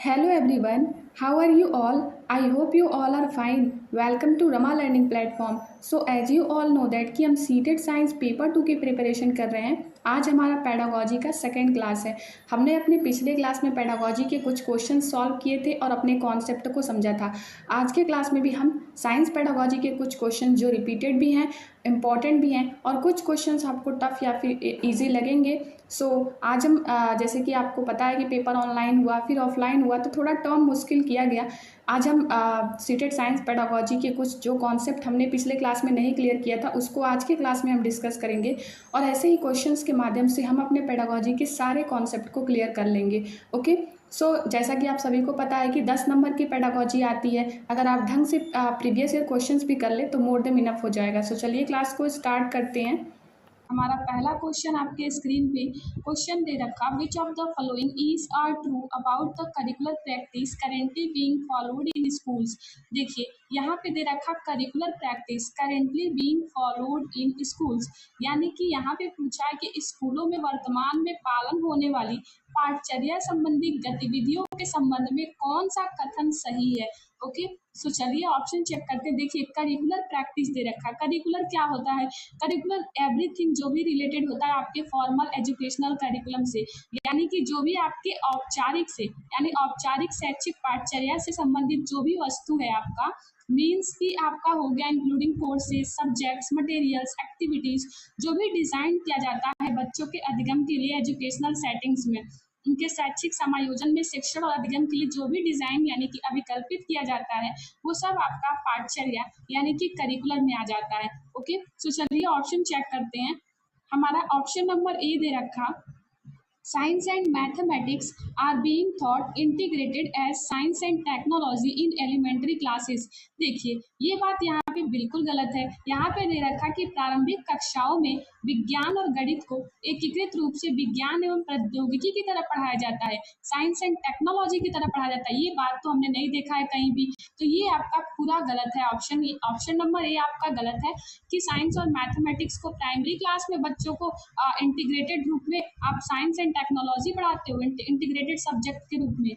Hello everyone, how are you all? I hope you all are fine. Welcome to Rama Learning Platform. So as you all know that कि हम seated science paper 2 की preparation कर रहे हैं। आज हमारा pedagogy का second class है। हमने अपने पिछले क्लास में पेडागोजी के कुछ क्वेश्चन सॉल्व किए थे और अपने कॉन्सेप्ट को समझा था। आज के क्लास में भी हम साइंस पेडागोजी के कुछ क्वेश्चन जो रिपीटेड भी हैं, इम्पॉर्टेंट भी हैं और कुछ क्वेश्चंस आपको टफ या फिर इजी लगेंगे। आज हम जैसे कि आपको पता है कि पेपर ऑनलाइन हुआ फिर ऑफलाइन हुआ तो थोड़ा टर्म मुश्किल किया गया। आज हम सीटेड साइंस पेडागोजी के कुछ जो कॉन्सेप्ट हमने पिछले क्लास में नहीं क्लियर किया था उसको आज के क्लास में हम डिस्कस करेंगे और ऐसे ही क्वेश्चंस के माध्यम से हम अपने पेडागोजी के सारे कॉन्सेप्ट को क्लियर कर लेंगे। ओके, जैसा कि आप सभी को पता है कि 10 नंबर की पेडागोजी आती है। अगर आप ढंग से प्रीवियस ईयर क्वेश्चंस भी कर ले तो मोर देन इनफ हो जाएगा। चलिए क्लास को स्टार्ट करते हैं। हमारा पहला क्वेश्चन आपके स्क्रीन पे क्वेश्चन दे रखा, which of the following is are true about the curricular practice currently being followed in schools. देखिए यहाँ पे दे रखा curricular practice currently being followed in schools, यानी कि यहाँ पे पूछा है कि स्कूलों में वर्तमान में पालन होने वाली पाठचर्या संबंधी गतिविधियों के संबंध में कौन सा कथन सही है। ओके, चलिए ऑप्शन चेक करते हैं। देखिए करिकुलर प्रैक्टिस दे रखा है। करिकुलर क्या होता है? करिकुलर एवरीथिंग जो भी रिलेटेड होता है आपके फॉर्मल एजुकेशनल करिकुलम से, यानी कि जो भी आपके औपचारिक से यानी औपचारिक शैक्षिक पाठचर्या से संबंधित जो भी वस्तु है आपका, मीन्स कि आपका हो गया including courses, subjects, materials, activities, जो भी डिजाइन किया जाता है बच्चों के अधिगम के लिए एजुकेशनल सेटिंग्स में, उनके शैक्षिक समायोजन में शिक्षण और अधिगम के लिए जो भी डिजाइन यानी कि अभिकल्पित किया जाता है वो सब आपका पाठचर्या यानी कि करिकुलर में आ जाता है। ओके, चलिए ऑप्शन चेक करते हैं। हमारा ऑप्शन नंबर ए दे रखा, science and mathematics are being thought integrated as science and technology in elementary classes. देखिए ये बात यहाँ पे बिल्कुल गलत है। यहाँ पे दे रखा कि प्रारंभिक कक्षाओं में विज्ञान और गणित को एकीकृत रूप से विज्ञान एवं प्रौद्योगिकी की तरह पढ़ाया जाता है, साइंस एंड टेक्नोलॉजी की तरह पढ़ाया जाता है। ये बात तो हमने नहीं देखा है कहीं भी, तो ये आपका पूरा गलत है। ऑप्शन नंबर ए आपका गलत है कि साइंस और मैथमेटिक्स को प्राइमरी क्लास में बच्चों को इंटीग्रेटेड रूप में आप साइंस एंड टेक्नोलॉजी पढ़ाते हो इंटीग्रेटेड सब्जेक्ट के रूप में।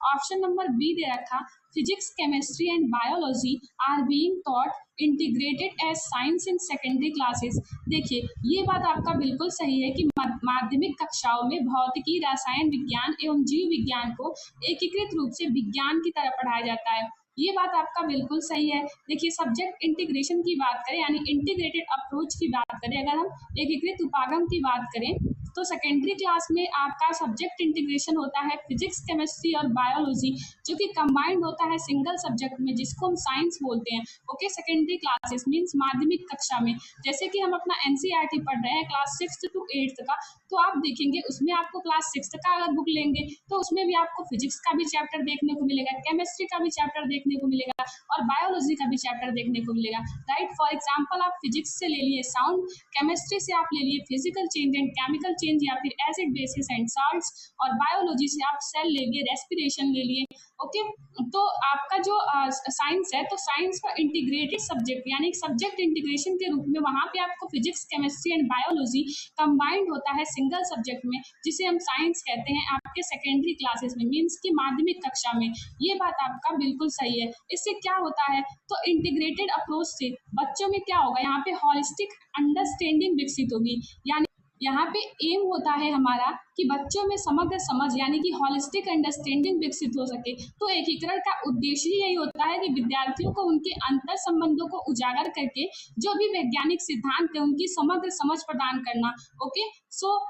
ऑप्शन नंबर बी दे रखा, physics, chemistry and biology are being taught integrated as science in secondary classes. देखिए ये बात आपका बिल्कुल सही है कि माध्यमिक कक्षाओं में भौतिकी, रसायन विज्ञान एवं जीव विज्ञान को एकीकृत रूप से विज्ञान की तरह पढ़ाया जाता है। ये बात आपका बिल्कुल सही है। देखिए सब्जेक्ट इंटीग्रेशन की बात करें यानी इंटीग्रेटेड अप्रोच की बात करें, अगर हम एकीकृत उपागम की बात करें तो सेकेंडरी क्लास में आपका सब्जेक्ट इंटीग्रेशन होता है फिजिक्स, केमिस्ट्री और बायोलॉजी, जो कि कंबाइंड होता है सिंगल सब्जेक्ट में जिसको हम साइंस बोलते हैं। ओके, सेकेंडरी क्लासेस मीन्स माध्यमिक कक्षा में, जैसे कि हम अपना एनसीईआरटी पढ़ रहे हैं क्लास 6 to 8 का, तो आप देखेंगे उसमें आपको क्लास 6 का अगर बुक लेंगे तो उसमें भी आपको फिजिक्स का भी चैप्टर देखने को मिलेगा, केमिस्ट्री का भी चैप्टर देखने को मिलेगा और बायोलॉजी का भी चैप्टर देखने को मिलेगा। राइट, फॉर एग्जाम्पल आप फिजिक्स से ले लिए साउंड, केमिस्ट्री से आप ले लिए physical change and chemical change या फिर एसिड, बेसिस एंड साल्ट्स, और बायोलॉजी से आप सेल ले लिए, रेस्पिरेशन ले लिए। ओके, तो आपका जो साइंस है तो साइंस का इंटीग्रेटेड सब्जेक्ट यानी सब्जेक्ट इंटीग्रेशन के रूप में वहाँ पे आपको physics, chemistry and biology combined होता है सिंगल सब्जेक्ट में, जिसे हम साइंस कहते हैं आपके सेकेंडरी क्लासेस में, मीन्स की माध्यमिक कक्षा में। ये बात आपका बिल्कुल सही है। इससे क्या होता है तो इंटीग्रेटेड अप्रोच से बच्चों में क्या होगा, यहाँ पे हॉलिस्टिक अंडरस्टैंडिंग विकसित होगी, यानी यहाँ पे एम होता है हमारा कि बच्चों में समग्र समझ यानी कि हॉलिस्टिक अंडरस्टैंडिंग विकसित हो सके। तो एकीकरण का उद्देश्य ही यही होता है कि विद्यार्थियों को उनके अंतर संबंधों को उजागर करके जो भी वैज्ञानिक सिद्धांत है उनकी समग्र समझ प्रदान करना। ओके,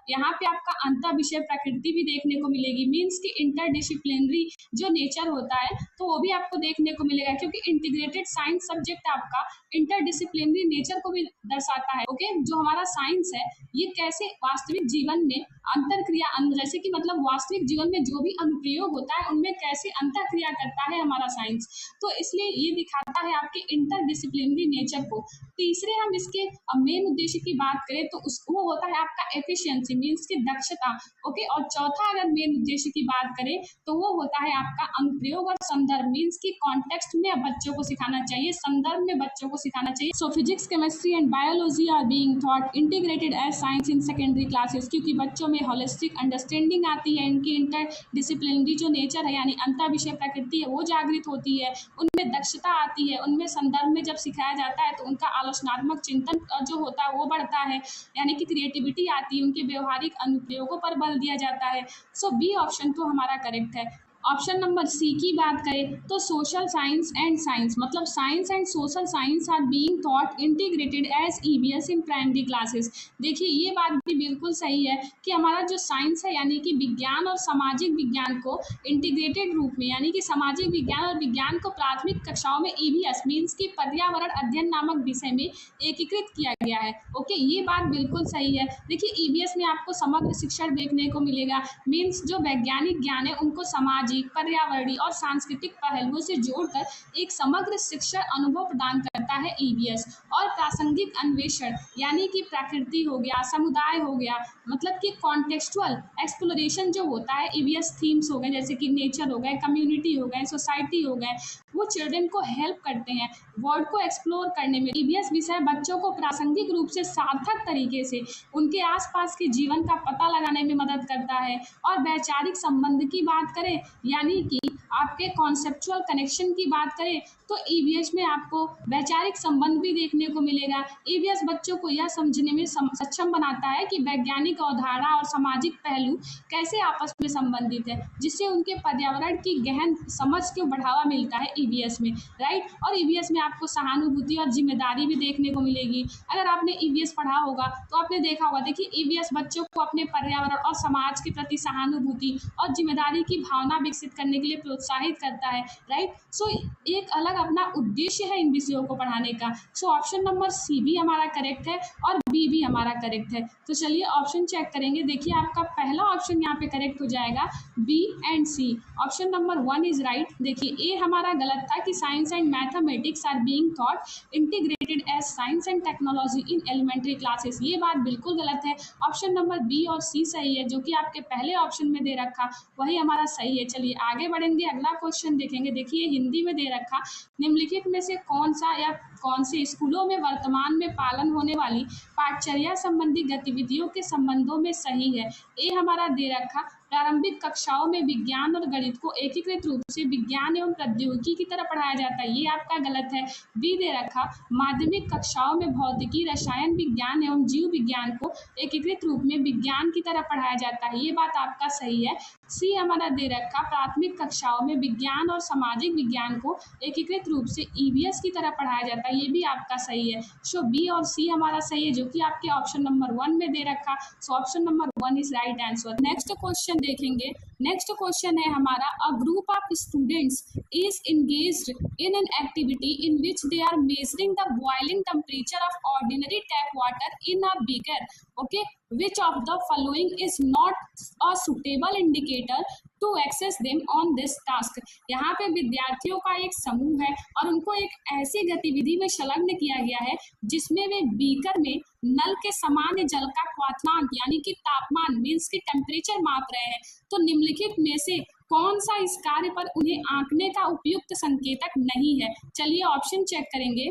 यहाँ पे आपका अंतर विषय प्रकृति भी देखने को मिलेगी, मीन्स की इंटरडिसिप्लिनरी जो नेचर होता है तो वो भी आपको देखने को मिलेगा, क्योंकि इंटीग्रेटेड साइंस सब्जेक्ट आपका इंटरडिसिप्लिनरी नेचर को भी दर्शाता है। ओके, जो हमारा साइंस है ये कैसे वास्तविक जीवन में अंतर क्रिया, जैसे कि मतलब वास्तविक जीवन में जो भी अनुप्रयोग होता है उनमें कैसे अंतर क्रिया करता है हमारा साइंस, तो इसलिए ये दिखाता है आपके इंटरडिसिप्लिनरी नेचर को। तीसरे हम इसके मेन उद्देश्य की बात करें तो वो होता है आपका एफिशिएंसी मीन्स की दक्षता। ओके, और चौथा अगर मेन उद्देश्य की बात करें तो वो होता है आपका अनुप्रयोग और संदर्भ मीन्स की कॉन्टेक्स्ट में बच्चों को सिखाना चाहिए, संदर्भ में बच्चों को सिखाना चाहिए। So physics, chemistry and biology are being thought integrated as science in secondary classes, क्योंकि बच्चों में होलिस्टिक अंडरस्टैंडिंग आती है, इनकी इंटर डिसिप्लिनरी जो नेचर है यानी अंतर विषय प्रकृति है वो जागृत होती है, उनमें दक्षता आती है, उनमें संदर्भ में जब सिखाया जाता है तो उनका आलोचनात्मक चिंतन जो होता है वो बढ़ता है, यानी कि क्रिएटिविटी आती है, उनके व्यवहारिक अनुप्रयोगों पर बल दिया जाता है। सो बी ऑप्शन तो हमारा करेक्ट है। ऑप्शन नंबर सी की बात करें तो सोशल साइंस एंड साइंस मतलब science and social science are being thought integrated as EVS in primary classes. देखिए ये बात भी बिल्कुल सही है कि हमारा जो साइंस है यानी कि विज्ञान और सामाजिक विज्ञान को इंटीग्रेटेड रूप में यानी कि सामाजिक विज्ञान और विज्ञान को प्राथमिक कक्षाओं में ईवीएस मीन्स की पर्यावरण अध्ययन नामक विषय में एकीकृत किया गया है। ओके, ये बात बिल्कुल सही है। देखिए ईवीएस में आपको समग्र शिक्षण देखने को मिलेगा मीन्स जो वैज्ञानिक ज्ञान है उनको सामाजिक, पर्यावरणीय और सांस्कृतिक पहलुओं से जोड़कर एक समग्र शिक्षण अनुभव प्रदान करता है ईवीएस। और प्रासंगिक अन्वेषण यानी कि प्रकृति हो गया, समुदाय हो गया, मतलब कि कॉन्टेक्सुअल एक्सप्लोरेशन जो होता है, ईवीएस थीम्स हो गए जैसे कि नेचर हो गए, कम्युनिटी हो गए, सोसाइटी हो गए, वो चिल्ड्रन को हेल्प करते हैं वर्ल्ड को एक्सप्लोर करने में। ईवीएस विषय बच्चों को प्रासंगिक रूप से सार्थक तरीके से उनके आसपास के जीवन का पता लगाने में मदद करता है। और वैचारिक संबंध की बात करें यानी कि आपके कॉन्सेप्चुअल कनेक्शन की बात करें तो ईवीएस में आपको वैचारिक संबंध भी देखने को मिलेगा। ईवीएस बच्चों को यह समझने में सक्षम बनाता है कि वैज्ञानिक अवधारणा और सामाजिक पहलू कैसे आपस में संबंधित है, जिससे उनके पर्यावरण की गहन समझ को बढ़ावा मिलता है ईवीएस में, राइट। और ईवीएस में आपको सहानुभूति और जिम्मेदारी भी देखने को मिलेगी। अगर आपने ईवीएस पढ़ा होगा तो आपने देखा होगा, देखिए ईवीएस बच्चों को अपने पर्यावरण और समाज के प्रति सहानुभूति और जिम्मेदारी की भावना विकसित करने के लिए प्रोत्साहित करता है, राइट। सो एक अलग अपना उद्देश्य है इन विषयों को पढ़ाने का। सो ऑप्शन नंबर सी भी हमारा करेक्ट है और बी भी हमारा करेक्ट है। तो चलिए ऑप्शन चेक करेंगे। देखिए आपका पहला ऑप्शन यहाँ पे करेक्ट हो जाएगा, B and C. Option number 1 is right. देखिए ए हमारा गलत था कि science and mathematics are being thought integrated as science and technology in elementary classes, ये बात बिल्कुल गलत है। ऑप्शन नंबर बी और सी सही है, जो कि आपके पहले ऑप्शन में दे रखा वही हमारा सही है। चलिए आगे बढ़ेंगे, अगला क्वेश्चन देखेंगे। देखिए हिंदी में दे रखा, निम्नलिखित में से कौन सा या कौन से स्कूलों में वर्तमान में पालन होने वाली पाठचर्या संबंधी गतिविधियों के संबंधों में सही है। ए हमारा दे रखा, प्रारंभिक कक्षाओं में विज्ञान और गणित को एकीकृत रूप से विज्ञान एवं प्रौद्योगिकी की तरह पढ़ाया जाता है, ये आपका गलत है। बी दे रखा, माध्यमिक कक्षाओं में भौतिकी, रसायन विज्ञान एवं जीव विज्ञान को एकीकृत रूप में विज्ञान की तरह पढ़ाया जाता है, ये बात आपका सही है। सी हमारा दे रखा, प्राथमिक कक्षाओं में विज्ञान और सामाजिक विज्ञान को एकीकृत रूप से ईवीएस की तरह पढ़ाया जाता है, ये भी आपका सही है। सो बी और सी हमारा सही है, जो कि आपके ऑप्शन नंबर 1 में दे रखा। So option number 1 is right answer. Next question देखेंगे। नेक्स्ट क्वेश्चन है हमारा, a group of students is engaged in an activity in which they are measuring the boiling temperature of ordinary tap water in a beaker, okay, which of the following is not a suitable indicator to access them on this task। यहाँ पे विद्यार्थियों का एक समूह है और उनको एक ऐसी गतिविधि में संलग्न किया गया है जिसमें वे बीकर में नल के सामान्य जल का क्वथनांक यानी कि तापमान मीन्स की टेम्परेचर माप रहे हैं। तो निम्नलिखित में से कौन सा इस कार्य पर उन्हें आंकने का उपयुक्त संकेतक नहीं है। चलिए ऑप्शन चेक करेंगे।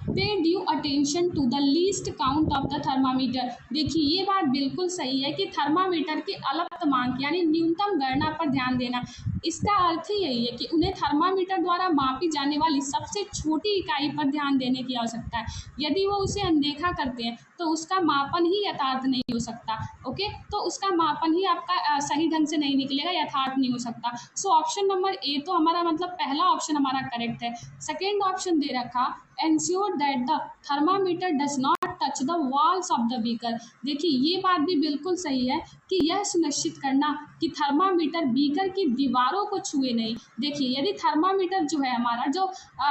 Pay due attention to the least count of the thermometer. देखिए ये बात बिल्कुल सही है कि थर्मामीटर के अल्पतमांक यानी न्यूनतम गणना पर ध्यान देना। इसका अर्थ ही यही है कि उन्हें थर्मामीटर द्वारा मापी जाने वाली सबसे छोटी इकाई पर ध्यान देने की आवश्यकता है। यदि वो उसे अनदेखा करते हैं तो उसका मापन ही यथार्थ नहीं हो सकता, ओके, तो उसका मापन ही आपका सही ढंग से नहीं निकलेगा, यथार्थ नहीं हो सकता। सो ऑप्शन नंबर ए तो हमारा मतलब पहला ऑप्शन हमारा करेक्ट है। सेकेंड ऑप्शन दे रखा, ensure that the thermometer does not touch the walls of the beaker। देखिए ये बात भी बिल्कुल सही है कि यह सुनिश्चित करना कि थर्मामीटर बीकर की दीवारों को छुए नहीं। देखिए यदि थर्मामीटर जो है हमारा जो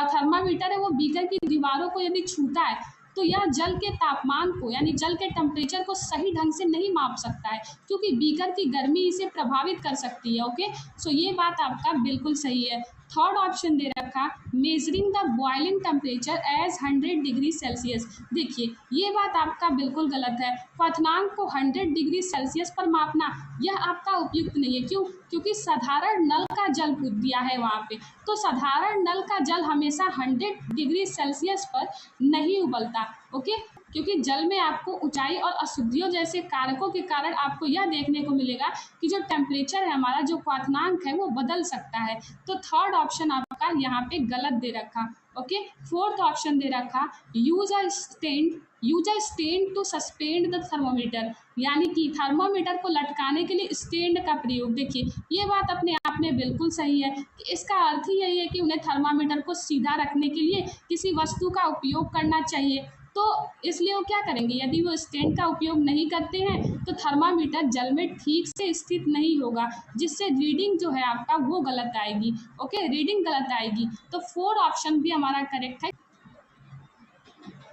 थर्मामीटर है वो बीकर की दीवारों को यदि छूता है तो यह जल के तापमान को यानी जल के टेम्परेचर को सही ढंग से नहीं माप सकता है, क्योंकि बीकर की गर्मी इसे प्रभावित कर सकती है, ओके। सो ये बात आपका बिल्कुल सही है। थर्ड ऑप्शन दे रखा measuring the boiling temperature as 100 degree Celsius. देखिए ये बात आपका बिल्कुल गलत है। क्वथनांक को 100 डिग्री सेल्सियस पर मापना यह आपका उपयुक्त नहीं है। क्यों? क्योंकि साधारण नल का जल पूछ दिया है वहाँ पे, तो साधारण नल का जल हमेशा 100 डिग्री सेल्सियस पर नहीं उबलता। ओके, क्योंकि जल में आपको ऊंचाई और अशुद्धियों जैसे कारकों के कारण आपको यह देखने को मिलेगा कि जो टेम्परेचर है हमारा, जो क्वथनांक है वो बदल सकता है। तो थर्ड ऑप्शन आपका यहाँ पे गलत दे रखा। ओके, फोर्थ ऑप्शन दे रखा use a stand to suspend the thermometer, यानी कि थर्मोमीटर को लटकाने के लिए स्टैंड का प्रयोग। देखिए ये बात अपने आप में बिल्कुल सही है कि इसका अर्थ ही यही है कि उन्हें थर्मामीटर को सीधा रखने के लिए किसी वस्तु का उपयोग करना चाहिए। तो इसलिए वो क्या करेंगे, यदि वो स्टैंड का उपयोग नहीं करते हैं तो थर्मामीटर जल में ठीक से स्थित नहीं होगा, जिससे रीडिंग जो है आपका वो गलत आएगी। ओके, रीडिंग गलत आएगी। तो फोर ऑप्शन भी हमारा करेक्ट है।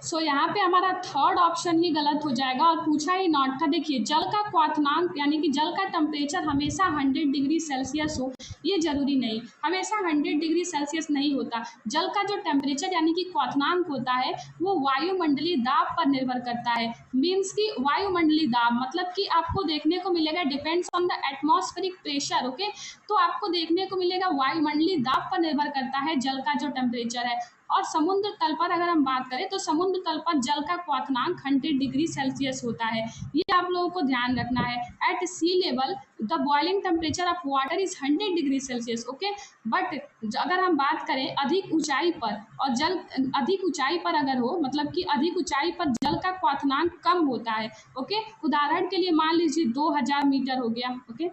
सो यहाँ पे हमारा थर्ड ऑप्शन ही गलत हो जाएगा और पूछा ही नॉट था। देखिए जल का क्वथनांक यानी कि जल का टेम्परेचर हमेशा 100 डिग्री सेल्सियस हो, ये जरूरी नहीं, हमेशा 100 डिग्री सेल्सियस नहीं होता। जल का जो टेम्परेचर यानी कि क्वथनांक होता है वो वायुमंडलीय दाब पर निर्भर करता है। मीन्स कि वायुमंडलीय दाब मतलब कि आपको देखने को मिलेगा depends on the atmospheric pressure. Okay, तो आपको देखने को मिलेगा वायुमंडलीय दाब पर निर्भर करता है जल का जो टेम्परेचर है। और समुद्र तल पर अगर हम बात करें तो समुद्र तल पर जल का क्वथनांक 100 डिग्री सेल्सियस होता है, ये आप लोगों को ध्यान रखना है। At sea level the boiling temperature of water is 100 degree Celsius. Okay, but अगर हम बात करें अधिक ऊंचाई पर और जल अधिक ऊंचाई पर अगर हो, मतलब कि अधिक ऊंचाई पर जल का क्वथनांक कम होता है। ओके, उदाहरण के लिए मान लीजिए 2000 मीटर हो गया। ओके,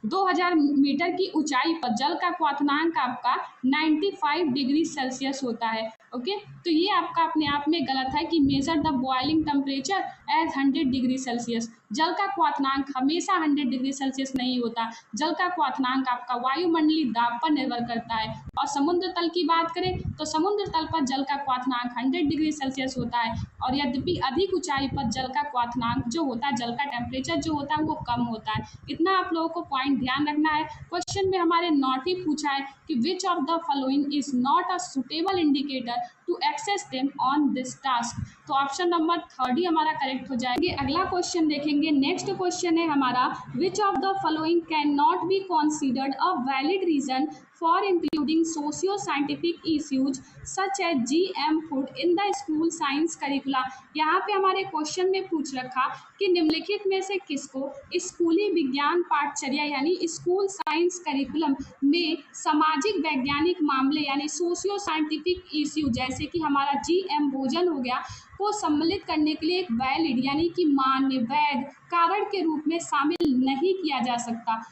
2000 मीटर की ऊंचाई पर जल का क्वथनांक आपका 95 डिग्री सेल्सियस होता है। ओके, तो ये आपका अपने आप में गलत है कि measure the boiling temperature as 100 degree Celsius. जल का क्वथनांक हमेशा 100 डिग्री सेल्सियस नहीं होता। जल का क्वथनांक आपका वायुमंडलीय दाब पर निर्भर करता है। और समुद्र तल की बात करें तो समुद्र तल पर जल का क्वथनांक 100 डिग्री सेल्सियस होता है, और यद्यपि अधिक ऊंचाई पर जल का क्वथनांक जो होता है, जल का टेम्परेचर जो होता है वो कम होता है। इतना आप लोगों को पॉइंट ध्यान रखना है। क्वेश्चन में हमारे नॉट ही पूछा है कि which of the following is not a suitable indicator to access them on this task. तो ऑप्शन नंबर थर्ड ही हमारा करेक्ट हो जाएगा। अगला क्वेश्चन देखेंगे। नेक्स्ट क्वेश्चन है हमारा which of the following can not be considered a valid reason for including socio-scientific issues such as GM food in the school science curricula। यहाँ पे हमारे क्वेश्चन में पूछ रखा कि निम्नलिखित में से किसको स्कूली विज्ञान पाठचर्या यानी स्कूल साइंस करिकुलम में सामाजिक वैज्ञानिक मामले यानी सोशियो साइंटिफिक इश्यू जैसे कि हमारा GM भोजन हो गया को सम्मिलित करने के लिए एक वैलिड यानी कि मान्य वैध कारण के रूप में शामिल नहीं किया जा सकता।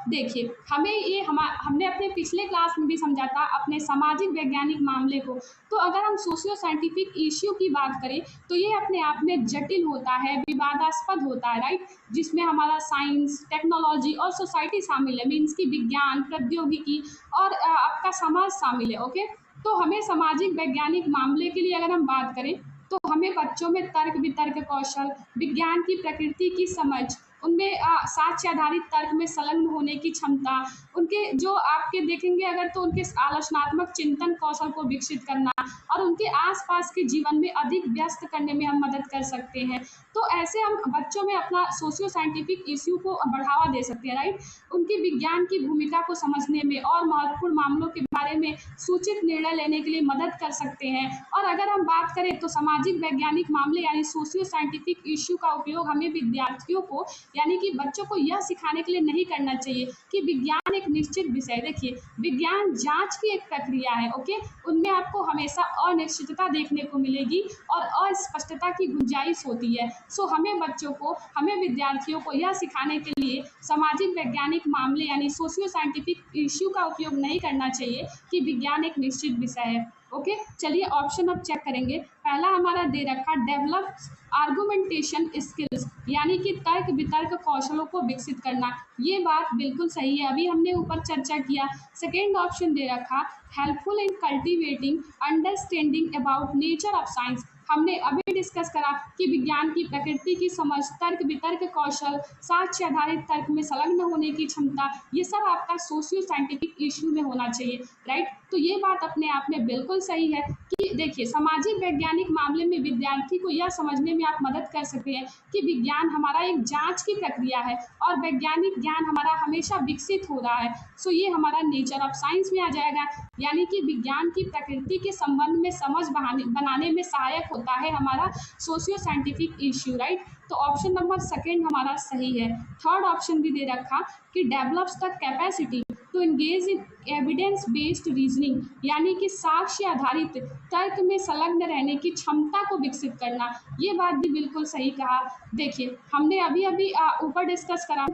देखिए हमने अपने पिछले क्लास में भी समझा था अपने सामाजिक वैज्ञानिक मामले को। तो अगर हम सोशियो साइंटिफिक इश्यू की बात करें तो ये अपने आप में जटिल होता है, विवादास्पद होता है, राइट, जिसमें हमारा साइंस, टेक्नोलॉजी और सोसाइटी शामिल है। मीन्स की विज्ञान, प्रौद्योगिकी और आपका समाज शामिल है। ओके, तो हमें सामाजिक वैज्ञानिक मामले के लिए अगर हम बात करें तो हमें बच्चों में तर्क वितर्क कौशल, विज्ञान की प्रकृति की समझ, उनमें साक्ष्य आधारित तर्क में संलग्न होने की क्षमता, उनके जो आपके देखेंगे अगर तो उनके आलोचनात्मक चिंतन कौशल को विकसित करना और उनके आसपास के जीवन में अधिक व्यस्त करने में हम मदद कर सकते हैं। तो ऐसे हम बच्चों में अपना सोशियो साइंटिफिक इश्यू को बढ़ावा दे सकते हैं, राइट, उनकी विज्ञान की भूमिका को समझने में और महत्वपूर्ण मामलों के बारे में सूचित निर्णय लेने के लिए मदद कर सकते हैं। और अगर हम बात करें तो सामाजिक वैज्ञानिक मामले यानी सोशियो साइंटिफिक इश्यू का उपयोग हमें विद्यार्थियों को यानी कि बच्चों को यह सिखाने के लिए नहीं करना चाहिए कि विज्ञान एक निश्चित विषय। देखिए विज्ञान जांच की एक प्रक्रिया है। ओके, उनमें आपको हमेशा अनिश्चितता देखने को मिलेगी और अस्पष्टता की गुंजाइश होती है। हमें बच्चों को, हमें विद्यार्थियों को यह सिखाने के लिए सामाजिक वैज्ञानिक मामले यानी सोशियो साइंटिफिक इश्यू का उपयोग नहीं करना चाहिए कि विज्ञान एक निश्चित विषय है। ओके, चलिए ऑप्शन अब चेक करेंगे। पहला हमारा दे रखा डेवलप आर्गुमेंटेशन स्किल्स यानी कि तर्क वितर्क कौशलों को विकसित करना, ये बात बिल्कुल सही है, अभी हमने ऊपर चर्चा किया। सेकेंड ऑप्शन दे रखा helpful in cultivating understanding about nature of science, हमने अभी डिस्कस करा कि विज्ञान की प्रकृति की समझ, तर्क वितर्क कौशल, साक्ष्य आधारित तर्क में संलग्न होने की क्षमता, ये सब आपका सोशियो साइंटिफिक इश्यू में होना चाहिए, राइट। तो ये बात अपने आप में बिल्कुल सही है कि देखिए सामाजिक वैज्ञानिक मामले में विद्यार्थी को यह समझने में आप मदद कर सकते हैं कि विज्ञान हमारा एक जांच की प्रक्रिया है और वैज्ञानिक ज्ञान हमारा हमेशा विकसित हो रहा है। सो ये हमारा नेचर ऑफ साइंस में आ जाएगा, यानी कि विज्ञान की प्रकृति के संबंध में समझ बनाने में सहायक होता है हमारा सोशियो साइंटिफिक इश्यू, राइट। तो ऑप्शन नंबर सेकेंड हमारा सही है। थर्ड ऑप्शन भी दे रखा कि develops the capacity to engage in evidence based reasoning, यानी कि साक्ष्य आधारित तर्क में संलग्न रहने की क्षमता को विकसित करना। ये बात भी बिल्कुल सही कहा। देखिए हमने अभी अभी ऊपर डिस्कस करा।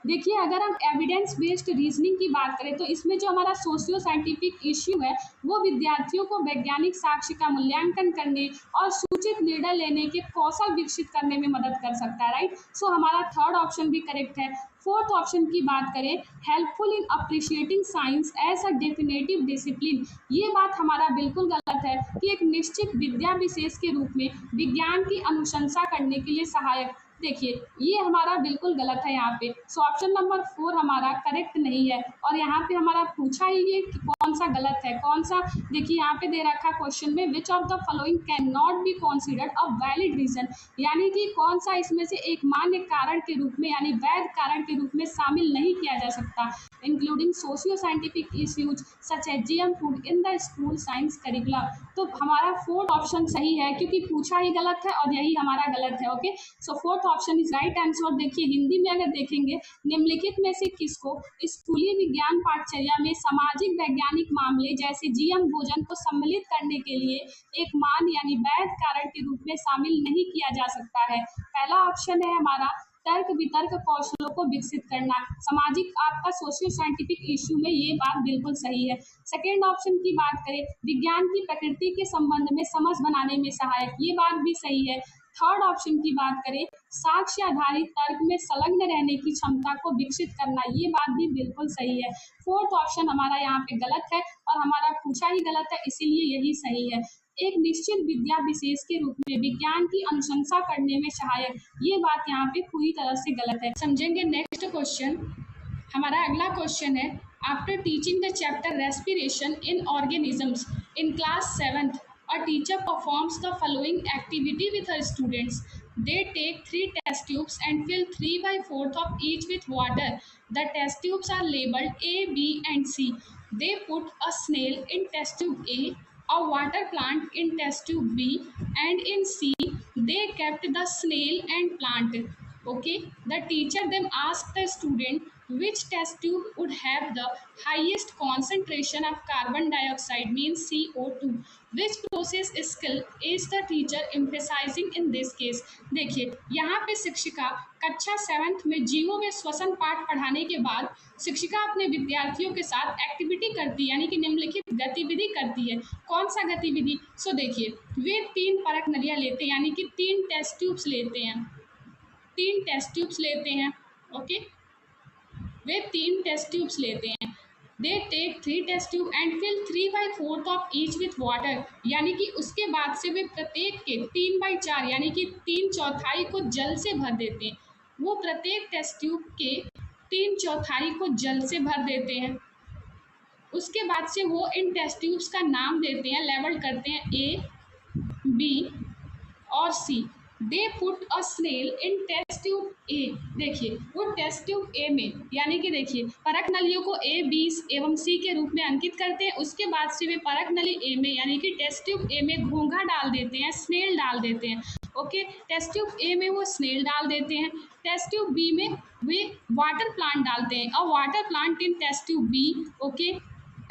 देखिए अगर हम एविडेंस बेस्ड रीजनिंग की बात करें तो इसमें जो हमारा सोशियो साइंटिफिक इश्यू है वो विद्यार्थियों को वैज्ञानिक साक्ष्य का मूल्यांकन करने और सूचित निर्णय लेने के कौशल विकसित करने में मदद कर सकता है, राइट। सो हमारा थर्ड ऑप्शन भी करेक्ट है। फोर्थ ऑप्शन की बात करें, helpful in appreciating science as a definitive discipline, ये बात हमारा बिल्कुल गलत है कि एक निश्चित विद्या विशेष के रूप में विज्ञान की अनुशंसा करने के लिए सहायक। देखिए ये हमारा बिल्कुल गलत है यहाँ पे। सो ऑप्शन नंबर 4 हमारा करेक्ट नहीं है और यहाँ पे हमारा पूछा ही ये कि कौन सा गलत है, कौन सा। देखिए यहाँ पे दे रखा क्वेश्चन में which of the following can not be considered a valid reason, यानी कि कौन सा इसमें से एक मान्य कारण के रूप में यानी वैध कारण के रूप में शामिल नहीं किया जा सकता, including socio scientific issues such as GM food in the school science curriculum. तो हमारा फोर्थ ऑप्शन सही है क्योंकि पूछा ही गलत है और यही हमारा गलत है। Okay, so fourth option is right answer. देखिए हिंदी में अगर देखेंगे, निम्नलिखित में से किसको स्कूली विज्ञान पाठचर्या में सामाजिक वैज्ञानिक मामले जैसे जीएम भोजन को सम्मिलित करने के लिए एक मान यानी वैध कारण के रूप में शामिल नहीं किया जा सकता है। पहला ऑप्शन है हमारा तर्क वितर्क कौशलों को विकसित करना, सामाजिक आपका सोशियो साइंटिफिक इश्यू में ये बात बिल्कुल सही है। सेकेंड ऑप्शन की बात करें, विज्ञान की प्रकृति के संबंध में समझ बनाने में सहायक, ये बात भी सही है। थर्ड ऑप्शन की बात करें, साक्ष्य आधारित तर्क में संलग्न रहने की क्षमता को विकसित करना, ये बात भी बिल्कुल सही है। फोर्थ ऑप्शन हमारा यहाँ पे गलत है और हमारा पूछा ही गलत है, इसीलिए यही सही है। एक निश्चित विद्या विशेष के रूप में विज्ञान की अनुशंसा करने में सहायक, ये बात यहाँ पे पूरी तरह से गलत है। समझेंगे नेक्स्ट क्वेश्चन। हमारा अगला क्वेश्चन है, after teaching the chapter respiration in organisms in class 7th a teacher performs the following activity with her students. They take 3 test tubes and fill 3/4 of each with water. The test tubes are labeled A, B and C. They put a snail in test tube A water plant in test tube B, and in C they kept the snail and plant. Okay, the teacher then asked the student which test tube would have the highest concentration of carbon dioxide, means CO2. Which process skill is the teacher emphasizing in this case? देखिए यहाँ पे शिक्षिका कक्षा 7th में जीवों में श्वसन पाठ पढ़ाने के बाद शिक्षिका अपने विद्यार्थियों के साथ एक्टिविटी करती है, यानी कि निम्नलिखित गतिविधि करती है। कौन सा गतिविधि? सो देखिए वे 3 परख नलियाँ लेते हैं, यानी कि 3 टेस्ट ट्यूब्स लेते हैं, 3 टेस्ट ट्यूब्स लेते हैं। ओके, वे 3 टेस्ट ट्यूब्स लेते हैं। They take 3 test tube and fill 3/4 of each with water, यानी कि उसके बाद से वे प्रत्येक के 3/4 यानी कि 3/4 को जल से भर देते हैं। वो प्रत्येक टेस्ट ट्यूब के 3/4 को जल से भर देते हैं। उसके बाद से वो इन टेस्ट ट्यूब्स का नाम देते हैं, लेबल करते हैं ए, बी और C. They put a snail in test tube A. देखिए वो टेस्ट ट्यूब ए में, यानी कि देखिए परख नलियों को ए, बी एवं सी के रूप में अंकित करते हैं। उसके बाद से वे परख नली ए में यानी कि टेस्ट ट्यूब ए में घोंघा डाल देते हैं, स्नेल डाल देते हैं। ओके, टेस्ट ट्यूब ए में वो स्नेल डाल देते हैं, टेस्ट ट्यूब बी में वे वाटर प्लांट डालते हैं और water plant in test tube B. Okay,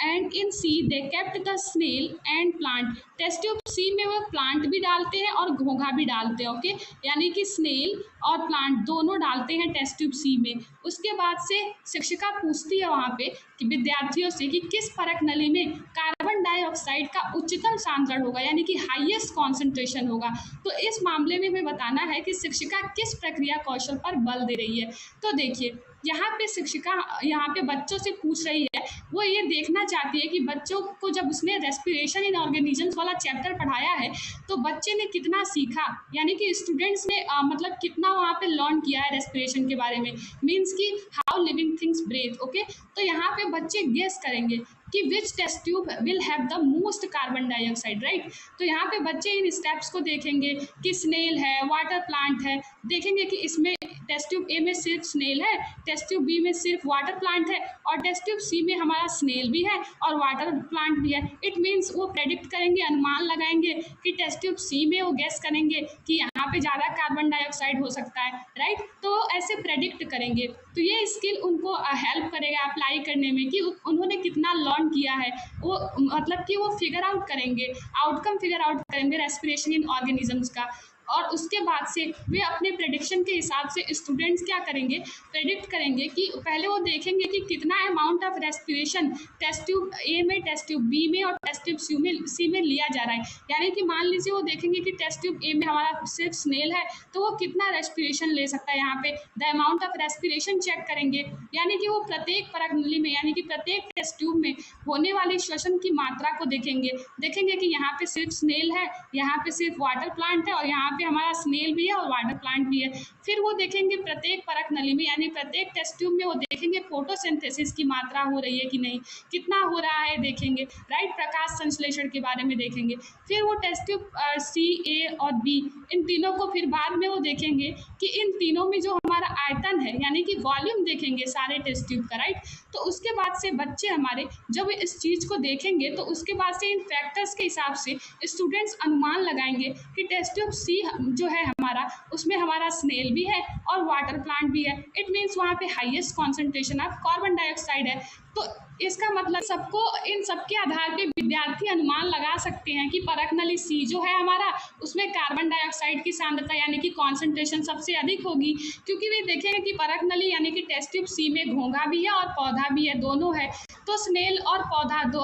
and in C they kept the snail and plant. Test tube C में वो प्लांट भी डालते हैं और घोंघा भी डालते हैं। ओके, यानी कि स्नेल और प्लांट दोनों डालते हैं टेस्ट ट्यूब सी में। उसके बाद से शिक्षिका पूछती है वहाँ पे कि विद्यार्थियों से कि किस परख नली में कार्बन डाइऑक्साइड का उच्चतम सांद्रण होगा, यानी कि हाईएस्ट कॉन्सेंट्रेशन होगा। तो इस मामले में हमें बताना है कि शिक्षिका किस प्रक्रिया कौशल पर बल दे रही है। तो देखिए यहाँ पे शिक्षिका यहाँ पे बच्चों से पूछ रही है, वो ये देखना चाहती है कि बच्चों को जब उसने रेस्पिरेशन इन ऑर्गेनिजम्स वाला चैप्टर पढ़ाया है तो बच्चे ने कितना सीखा, यानी कि स्टूडेंट्स ने मतलब कितना वहाँ पे लर्न किया है रेस्पिरेशन के बारे में, मीन्स कि how living things breathe. Okay, तो यहाँ पे बच्चे गेस करेंगे कि which test tube will have the most carbon dioxide, right. तो यहाँ पे बच्चे इन स्टेप्स को देखेंगे कि स्नेल है, वाटर प्लांट है, देखेंगे कि इसमें टेस्ट ट्यूब ए में सिर्फ स्नेल है, टेस्ट ट्यूब बी में सिर्फ वाटर प्लांट है, और टेस्ट ट्यूब सी में हमारा स्नेल भी है और वाटर प्लांट भी है। इट मीन्स वो प्रेडिक्ट करेंगे, अनुमान लगाएंगे कि टेस्ट ट्यूब सी में वो गेस करेंगे कि यहाँ पे ज़्यादा कार्बन डाइऑक्साइड हो सकता है, राइट। तो ऐसे प्रेडिक्ट करेंगे। तो ये स्किल उनको हेल्प करेगा अप्लाई करने में कि उन्होंने कितना लर्न किया है, वो मतलब कि वो फिगर आउट करेंगे, आउटकम फिगर आउट करेंगे रेस्पिरेशन इन ऑर्गेनिजम्स का। और उसके बाद से वे अपने प्रेडिक्शन के हिसाब से स्टूडेंट्स क्या करेंगे, प्रेडिक्ट करेंगे कि पहले वो देखेंगे कि कितना amount of respiration test tube A में, टेस्ट ट्यूब बी में और टेस्ट ट्यूब सी में लिया जा रहा है। यानी कि मान लीजिए वो देखेंगे कि टेस्ट ट्यूब ए में हमारा सिर्फ स्नेल है, तो वो कितना रेस्पिरेशन ले सकता है, यहाँ पे the amount of respiration check करेंगे। यानी कि वो प्रत्येक परत नली में, यानी कि प्रत्येक टेस्ट ट्यूब में होने वाली श्वसन की मात्रा को देखेंगे कि यहाँ पे सिर्फ स्नेल है, यहाँ पे सिर्फ वाटर प्लांट है और यहाँ पे हमारा स्नेल भी है और वाटर प्लांट भी है। फिर वो देखेंगे प्रत्येक परत नली में, यानी प्रत्येक टेस्ट ट्यूब में वो देखेंगे फोटोसिंथेसिस की मात्रा हो रही है कि नहीं, कितना हो रहा है देखेंगे, राइट, प्रकाश संश्लेषण के बारे में देखेंगे। फिर वो टेस्ट ट्यूब सी, ए और बी, इन तीनों को फिर बाद में वो देखेंगे कि इन तीनों में जो हमारा आयतन है, यानी कि वॉल्यूम देखेंगे सारे टेस्ट ट्यूब का, राइट। तो उसके बाद से बच्चे हमारे जब इस चीज़ को देखेंगे तो उसके बाद से इन फैक्टर्स के हिसाब से स्टूडेंट्स अनुमान लगाएंगे कि टेस्ट ट्यूब सी जो है हमारा, उसमें हमारा स्नेल भी है और वाटर प्लांट भी है। इट मीन्स वहाँ पे highest concentration of carbon dioxide है। तो इसका मतलब सबको, इन सबके आधार पे विद्यार्थी अनुमान लगा सकते हैं कि परत नली सी जो है हमारा, उसमें कार्बन डाइऑक्साइड की सांद्रता यानी कि कॉन्सेंट्रेशन सबसे अधिक होगी, क्योंकि वे देखेंगे कि परत नली यानी कि टेस्ट ट्यूब सी में घोंघा भी है और पौधा भी है, दोनों है। तो स्नेल और पौधा दो,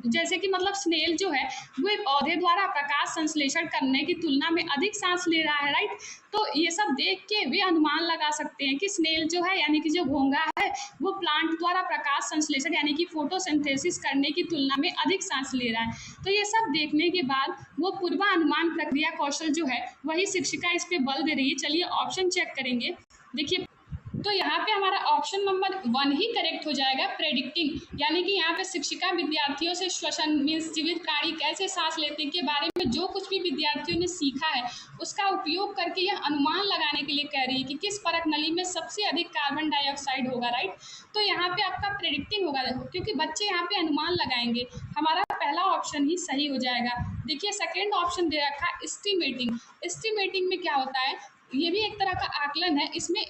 जैसे कि मतलब स्नेल जो है वो पौधे द्वारा प्रकाश संश्लेषण करने की तुलना में अधिक सांस ले रहा है, राइट। तो ये सब देख के वे अनुमान लगा सकते हैं कि स्नेल जो है यानी कि जो घोंघा है वो प्लांट द्वारा प्रकाश संश्लेषण यानी कि फोटोसिंथेसिस करने की तुलना में अधिक सांस ले रहा है। तो ये सब देखने के बाद वो पूर्वानुमान प्रक्रिया कौशल जो है वही शिक्षिका इस पे बल दे रही है। चलिए ऑप्शन चेक करेंगे। देखिए, तो यहाँ पे हमारा ऑप्शन नंबर 1 ही करेक्ट हो जाएगा, प्रेडिक्टिंग, यानी कि यहाँ पे शिक्षिका विद्यार्थियों से श्वसन मीन्स जीवित प्राणी कैसे सांस लेते हैं के बारे में जो कुछ भी विद्यार्थियों ने सीखा है उसका उपयोग करके यह अनुमान लगाने के लिए कह रही है कि किस परत नली में सबसे अधिक कार्बन डाइऑक्साइड होगा, राइट। तो यहाँ पे आपका प्रेडिक्टिंग होगा, क्योंकि बच्चे यहाँ पे अनुमान लगाएंगे। हमारा पहला ऑप्शन ही सही हो जाएगा। देखिए सेकेंड ऑप्शन दे रखा एस्टिमेटिंग। एस्टिमेटिंग में क्या होता है, ये भी एक तरह का आकलन है। इसमें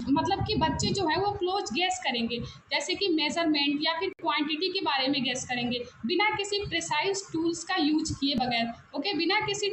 मतलब कि बच्चे जो है वो क्लोज गेस करेंगे, जैसे कि मेजरमेंट या फिर क्वांटिटी के बारे में गेस करेंगे बिना किसी प्रिसाइज टूल्स का यूज किए बगैर। ओके, बिना किसी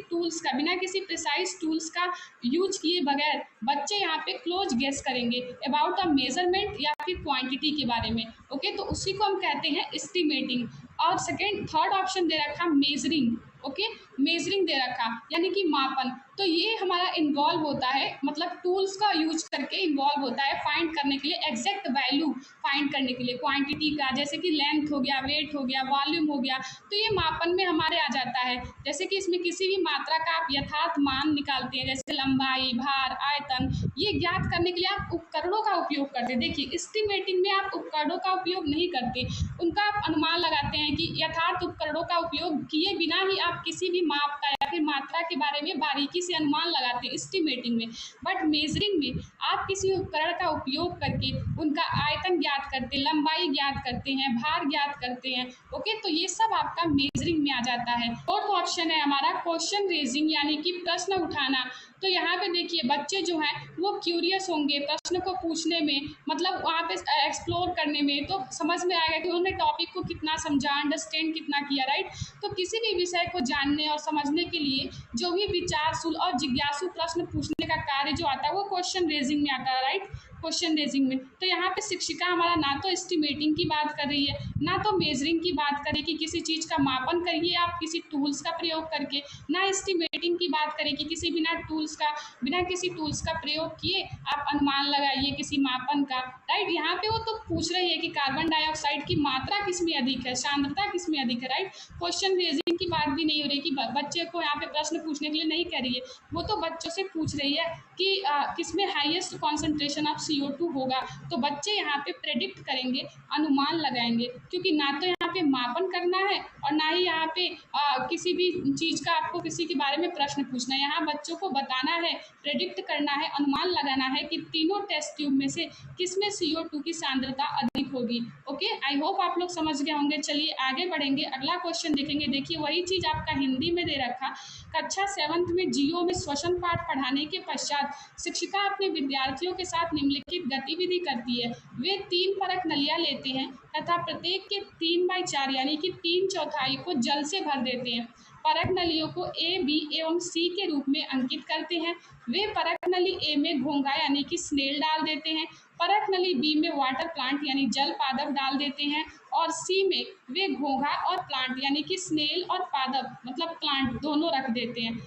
प्रिसाइज टूल्स का यूज किए बगैर बच्चे यहाँ पे क्लोज गेस करेंगे अबाउट अ मेजरमेंट या फिर क्वांटिटी के बारे में। ओके, तो उसी को हम कहते हैं एस्टिमेटिंग। और थर्ड ऑप्शन दे रखा मेजरिंग। ओके, मेजरिंग दे रखा यानी कि मापन। तो ये हमारा इन्वॉल्व होता है, मतलब टूल्स का यूज करके इन्वॉल्व होता है फाइंड करने के लिए, एग्जैक्ट वैल्यू फाइंड करने के लिए क्वांटिटी का, जैसे कि लेंथ हो गया, वेट हो गया, वॉल्यूम हो गया। तो ये मापन में हमारे आ जाता है। जैसे कि इसमें किसी भी मात्रा का आप यथार्थ मान निकालते हैं, जैसे लंबाई, भार, आयतन, ये ज्ञात करने के लिए आप उपकरणों का उपयोग करते हैं। देखिए एस्टिमेटिंग में आप उपकरणों का उपयोग नहीं करते, उनका आप अनुमान लगाते हैं कि यथार्थ उपकरणों का उपयोग किए बिना ही आप किसी भी माप का या फिर मात्रा के बारे में बारीकी से अनुमान लगाते हैं एस्टिमेटिंग में। बट मेजरिंग में आप किसी उपकरण का उपयोग करके उनका आयतन ज्ञात करते हैं, लंबाई ज्ञात करते हैं, भार ज्ञात करते हैं। ओके, तो ये सब आपका मेजरिंग में आ जाता है। फोर्थ ऑप्शन है हमारा क्वेश्चन रेजिंग, यानी कि प्रश्न उठाना। तो यहाँ पे देखिए बच्चे जो हैं वो क्यूरियस होंगे प्रश्न को पूछने में, मतलब वहाँ पे एक्सप्लोर करने में, तो समझ में आएगा कि उन्होंने टॉपिक को कितना समझा, अंडरस्टैंड कितना किया, राइट। तो किसी भी विषय को जानने और समझने के लिए जो भी विचारशील और जिज्ञासु प्रश्न पूछने का कार्य जो आता है वो क्वेश्चन रेजिंग में आता है, राइट। क्वेश्चन रेजिंग में। तो यहाँ पे शिक्षिका हमारा ना तो एस्टिमेटिंग की बात कर रही है, ना तो मेजरिंग की बात करें कि किसी चीज़ का मापन करिए आप किसी टूल्स का प्रयोग करके, ना एस्टिमेटिंग की बात करें कि किसी बिना किसी टूल्स का प्रयोग किए आप अनुमान लगाइए किसी मापन का, राइट। यहाँ पे वो तो पूछ रही है कि कार्बन डाइऑक्साइड की मात्रा किसमें अधिक है, सांद्रता किसमें अधिक है, राइट। क्वेश्चन रेजिंग की बात भी नहीं हो रही कि बच्चे को यहाँ पे प्रश्न पूछने के लिए नहीं कह रही है, वो तो बच्चों से पूछ रही है कि किसमें हाईएस्ट कॉन्सेंट्रेशन ऑफ CO2 होगा। तो बच्चे यहाँ पे प्रेडिक्ट करेंगे, अनुमान लगाएंगे, क्योंकि ना तो यहाँ पे मापन करना है और ना ही यहाँ पे किसी भी चीज़ का आपको किसी के बारे में प्रश्न पूछना है। यहाँ बच्चों को बताना है, प्रेडिक्ट करना है, अनुमान लगाना है कि तीनों टेस्ट ट्यूब में से किसमें CO2 की सांद्रता अधिक होगी। ओके, आई होप आप लोग समझ गए होंगे। चलिए आगे बढ़ेंगे, अगला क्वेश्चन देखेंगे। देखिए वही चीज़ आपका हिंदी में दे रखा, कक्षा 7th में जियो में श्वसन पाठ पढ़ाने के पश्चात शिक्षिका अपने विद्यार्थियों के साथ निम्नलिखित गतिविधि करती है। वे 3 परख नलियाँ लेते हैं तथा प्रत्येक के 3/4 यानी कि 3/4 को जल से भर देते हैं। परख नलियों को A, B एवं C के रूप में अंकित करते हैं। वे परख नली A में घोंघा यानी कि स्नेल डाल देते हैं, परख नली B में वाटर प्लांट यानी जल पादप डाल देते हैं और C में वे घोंघा और प्लांट यानी कि स्नेल और पादप मतलब प्लांट दोनों रख देते हैं।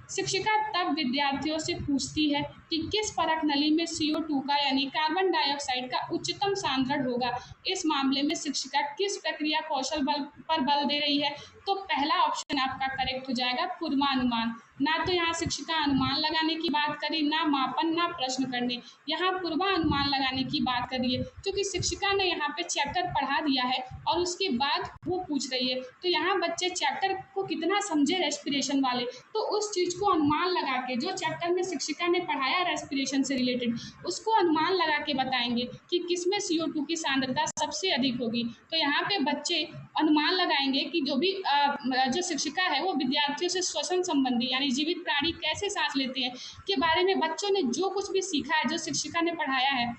शिक्षिका तब विद्यार्थियों से पूछती है कि किस परख नली में CO2 का यानी कार्बन डाइऑक्साइड का उच्चतम सांद्रण होगा। इस मामले में शिक्षिका किस प्रक्रिया कौशल पर बल दे रही है। तो पहला ऑप्शन आपका करेक्ट हो जाएगा, पूर्वानुमान। ना तो यहाँ शिक्षिका अनुमान लगाने की बात करी, ना मापन, ना प्रश्न करने, यहाँ पूर्वानुमान लगाने की बात करी है, क्योंकि शिक्षिका ने यहाँ पे चैप्टर पढ़ा दिया है और उसके बाद वो पूछ रही है। तो यहाँ बच्चे चैप्टर को कितना समझे रेस्पिरेशन वाले, तो उस चीज़ को अनुमान लगा के जो चैप्टर में शिक्षिका ने पढ़ाया रेस्पिरेशन से रिलेटेड उसको अनुमान लगा के बताएंगे कि किसमें CO2 की सांद्रता सबसे अधिक होगी। तो यहाँ पे बच्चे अनुमान लगाएंगे कि जो शिक्षिका है वो विद्यार्थियों से श्वसन संबंधी यानी जीवित प्राणी कैसे सांस लेते हैं के बारे में बच्चों ने जो कुछ भी सीखा है, जो शिक्षिका ने पढ़ाया है,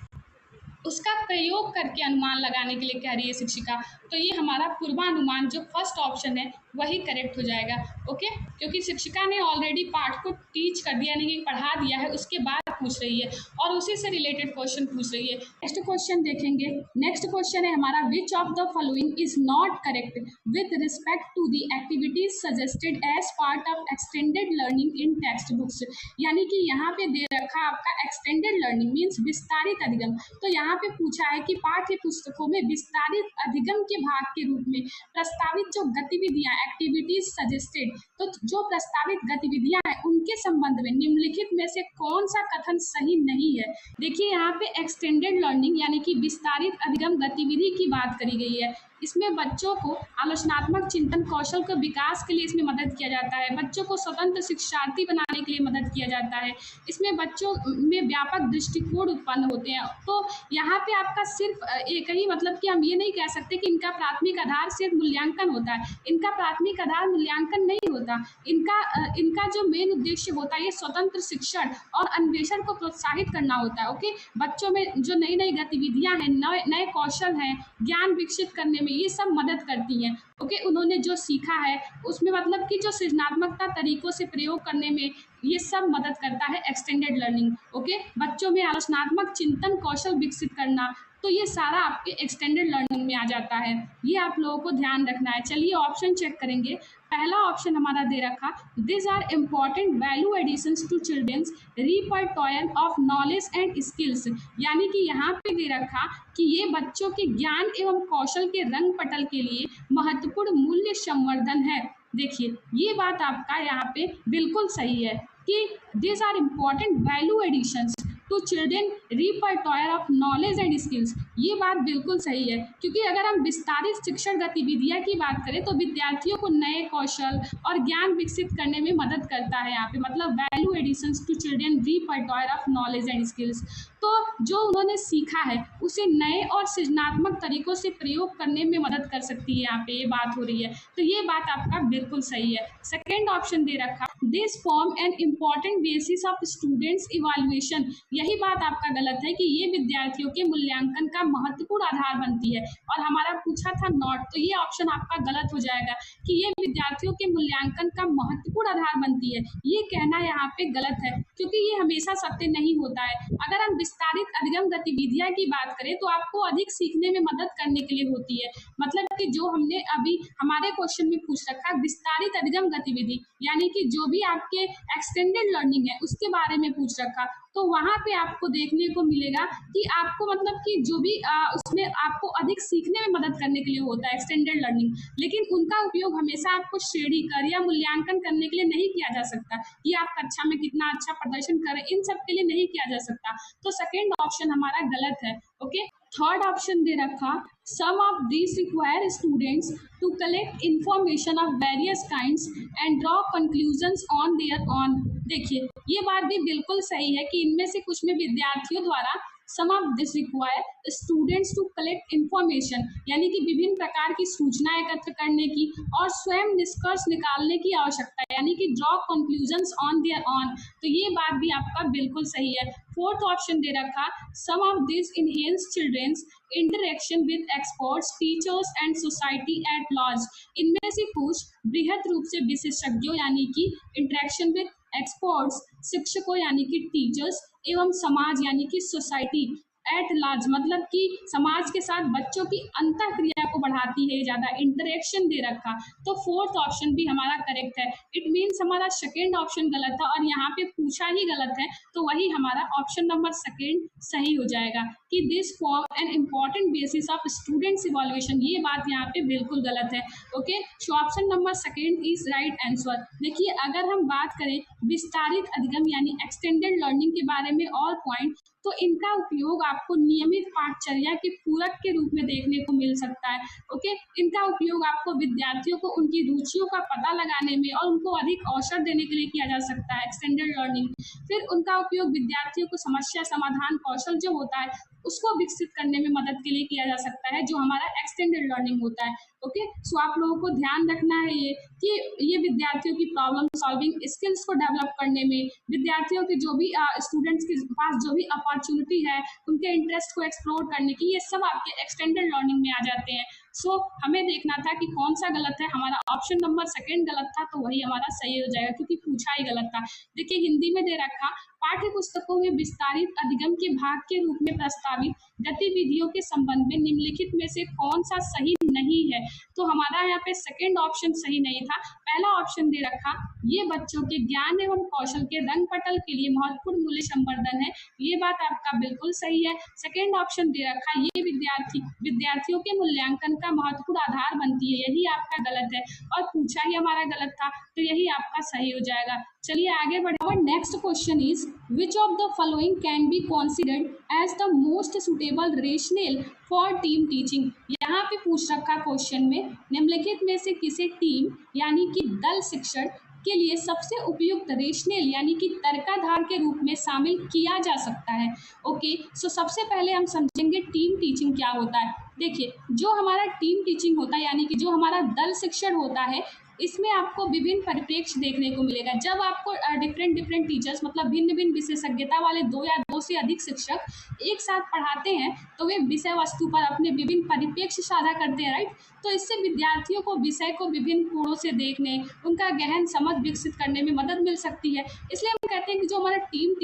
उसका प्रयोग करके अनुमान लगाने के लिए कह रही है शिक्षिका। तो ये हमारा पूर्वानुमान जो फर्स्ट ऑप्शन है वही करेक्ट हो जाएगा। ओके, क्योंकि शिक्षिका ने ऑलरेडी पाठ को टीच कर दिया यानी कि पढ़ा दिया है, उसके बाद पूछ रही है और उसी से रिलेटेड क्वेश्चन पूछ रही है। नेक्स्ट क्वेश्चन देखेंगे। नेक्स्ट क्वेश्चन है हमारा, which of the following is not correct with respect to the activities suggested as part of extended learning in text books. यानी कि यहाँ पे दे रखा आपका एक्सटेंडेड लर्निंग मीन्स विस्तारित अधिगम। तो यहाँ पे पूछा है कि पाठ्य पुस्तकों में विस्तारित अधिगम के भाग के रूप में प्रस्तावित जो गतिविधियां एक्टिविटीज सजेस्टेड, तो जो प्रस्तावित गतिविधियां हैं उनके संबंध में निम्नलिखित में से कौन सा कथन सही नहीं है। देखिए यहाँ पे एक्सटेंडेड लर्निंग यानी कि विस्तारित अधिगम गतिविधि की बात करी गई है। इसमें बच्चों को आलोचनात्मक चिंतन कौशल के विकास के लिए इसमें मदद किया जाता है, बच्चों को स्वतंत्र शिक्षार्थी बनाने के लिए मदद किया जाता है, इसमें बच्चों में व्यापक दृष्टिकोण उत्पन्न होते हैं। तो यहाँ पे आपका सिर्फ एक ही मतलब कि हम ये नहीं कह सकते कि इनका प्राथमिक आधार सिर्फ मूल्यांकन होता है, इनका प्राथमिक आधार मूल्यांकन नहीं होता, इनका जो मेन उद्देश्य होता है ये स्वतंत्र शिक्षण और अन्वेषण को प्रोत्साहित करना होता है। ओके, बच्चों में जो नई नई गतिविधियां हैं, नए कौशल हैं, ज्ञान विकसित करने में ये सब मदद करती हैं। ओके, उन्होंने जो सीखा है उसमें मतलब कि जो सृजनात्मकता तरीकों से प्रयोग करने में ये सब मदद करता है एक्सटेंडेड लर्निंग। ओके, बच्चों में आलोचनात्मक चिंतन कौशल विकसित करना, तो ये सारा आपके एक्सटेंडेड लर्निंग में आ जाता है, ये आप लोगों को ध्यान रखना है। चलिए ऑप्शन चेक करेंगे। पहला ऑप्शन हमारा दे रखा, this are important value additions to children's repertoire of knowledge and skills. यानी कि यहाँ पे दे रखा कि ये बच्चों के ज्ञान एवं कौशल के रंग पटल के लिए महत्वपूर्ण मूल्य संवर्धन है। देखिए ये बात आपका यहाँ पे बिल्कुल सही है कि this are important value additions to children repertoire of knowledge and skills. ये बात बिल्कुल सही है, क्योंकि अगर हम विस्तारित शिक्षण गतिविधियां की बात करें तो विद्यार्थियों को नए कौशल और ज्ञान विकसित करने में मदद करता है। यहाँ पे मतलब value additions to children repertoire of knowledge and skills, तो जो उन्होंने सीखा है उसे नए और सृजनात्मक तरीकों से प्रयोग करने में मदद कर सकती है। यहाँ पे ये बात हो रही है, तो ये बात आपका बिल्कुल सही है। सेकेंड ऑप्शन दे रखा, this form an important basis of students evaluation. यही बात आपका गलत है कि ये विद्यार्थियों के मूल्यांकन का महत्वपूर्ण आधार बनती है। और हमारा पूछा था नॉट, तो ये ऑप्शन आपका गलत हो जाएगा कि ये विद्यार्थियों के मूल्यांकन का महत्वपूर्ण आधार बनती है। ये कहना यहाँ पे गलत है, क्योंकि ये हमेशा सत्य नहीं होता है। अगर हम विस्तारित अधिगम गतिविधियां की बात करें तो आपको अधिक सीखने में मदद करने के लिए होती है। मतलब कि जो हमने अभी हमारे क्वेश्चन में पूछ रखा है विस्तारित अधिगम गतिविधि, यानी कि जो भी आपके एक्सटेंडेड लर्निंग है उसके बारे में पूछ रखा, तो वहां पे आपको देखने को मिलेगा कि आपको मतलब कि जो भी उसमें आपको अधिक सीखने में मदद करने के लिए होता है एक्सटेंडेड लर्निंग, लेकिन उनका उपयोग हमेशा आपको श्रेणी कर या मूल्यांकन करने के लिए नहीं किया जा सकता कि आप कक्षा में कितना अच्छा प्रदर्शन करें, इन सब के लिए नहीं किया जा सकता। तो सेकेंड ऑप्शन हमारा गलत है। ओके, थर्ड ऑप्शन दे रखा some of this require students to collect information of various kinds and draw conclusions on their own. देखिए, ये बात भी बिल्कुल सही है कि इनमें से कुछ में विद्यार्थियों द्वारा some of this require students to collect information, यानी कि विभिन्न प्रकार की सूचना एकत्र करने की और स्वयं निष्कर्ष निकालने की आवश्यकता है, यानी कि draw conclusions on their on. तो ये बात भी आपका बिल्कुल सही है। फोर्थ ऑप्शन दे रखा some of this enhance children's interaction with experts teachers and society at large. इनमें से कुछ बृहद रूप से विशेषज्ञों यानी कि इंटरेक्शन विद एक्सपर्ट्स शिक्षकों यानी कि टीचर्स एवं समाज यानी कि सोसाइटी एट लार्ज, मतलब कि समाज के साथ बच्चों की अंतःक्रिया को बढ़ाती है ज्यादा, इंटरेक्शन दे रखा। तो फोर्थ ऑप्शन भी हमारा करेक्ट है। इट मीन्स हमारा सेकेंड ऑप्शन गलत था और यहाँ पे पूछा ही गलत है, तो वही हमारा ऑप्शन नंबर सेकेंड सही हो जाएगा कि this form an important basis of students evaluation. ये बात यहाँ पे बिल्कुल गलत है। Okay, so option number second is right answer. देखिए, अगर हम बात करें विस्तारित अधिगम यानी एक्सटेंडेड लर्निंग के बारे में और पॉइंट, तो इनका उपयोग आपको नियमित पाठचर्या के पूरक के रूप में देखने को मिल सकता है। ओके, इनका उपयोग आपको विद्यार्थियों को उनकी रुचियों का पता लगाने में और उनको अधिक अवसर देने के लिए किया जा सकता है, एक्सटेंडेड लर्निंग। फिर उनका उपयोग विद्यार्थियों को समस्या समाधान कौशल जो होता है उसको विकसित करने में मदद के लिए किया जा सकता है, जो हमारा एक्सटेंडेड लर्निंग होता है। ओके, सो आप लोगों को ध्यान रखना है ये कि ये विद्यार्थियों की प्रॉब्लम सॉल्विंग स्किल्स को डेवलप करने में, विद्यार्थियों के जो भी स्टूडेंट्स के पास जो भी अपॉर्चुनिटी है उनके इंटरेस्ट को एक्सप्लोर करने की, ये सब आपके एक्सटेंडेड लर्निंग में आ जाते हैं। सो हमें देखना था कि कौन सा गलत है। हमारा ऑप्शन नंबर सेकेंड गलत था, तो वही हमारा सही हो जाएगा क्योंकि पूछा ही गलत था। देखिए, हिंदी में दे रखा पाठ्य पुस्तकों में विस्तारित अधिगम के भाग के रूप में प्रस्तावित गतिविधियों के संबंध में निम्नलिखित में से कौन सा सही नहीं है। तो हमारा यहाँ पे सेकेंड ऑप्शन सही नहीं था। पहला ऑप्शन दे रखा ये बच्चों के ज्ञान एवं कौशल के रंग पटल के लिए महत्वपूर्ण मूल्य संवर्धन है। ये बात आपका बिल्कुल सही है। सेकेंड ऑप्शन दे रखा ये विद्यार्थियों के मूल्यांकन का महत्वपूर्ण आधार बनती है, यही आपका गलत है और पूछा ही हमारा गलत था, तो यही आपका सही हो जाएगा। चलिए आगे बढ़े। और next question is which of the following can be considered as the most suitable rationale for team teaching. यहाँ पे पूछ रखा क्वेश्चन में निम्नलिखित में से किसे टीम यानी कि दल शिक्षण के लिए सबसे उपयुक्त रेशनल यानी कि तर्काधार के रूप में शामिल किया जा सकता है। ओके, सो सबसे पहले हम समझेंगे टीम टीचिंग क्या होता है। देखिए, जो हमारा टीम टीचिंग होता है यानी कि जो हमारा दल शिक्षण होता है, इसमें आपको विभिन्न परिप्रेक्ष्य देखने को मिलेगा। जब आपको डिफरेंट टीचर्स मतलब भिन्न भिन्न विशेषज्ञता वाले दो या दो से अधिक शिक्षक एक साथ पढ़ाते हैं तो वे विषय वस्तु पर अपने विभिन्न परिप्रेक्ष्य साझा करते हैं, राइट। तो इससे विद्यार्थियों को विषय को विभिन्न कोणों से देखने, उनका गहन समझ विकसित करने में मदद मिल सकती है। इसलिए हम कहते हैं कि जो हमारा टीम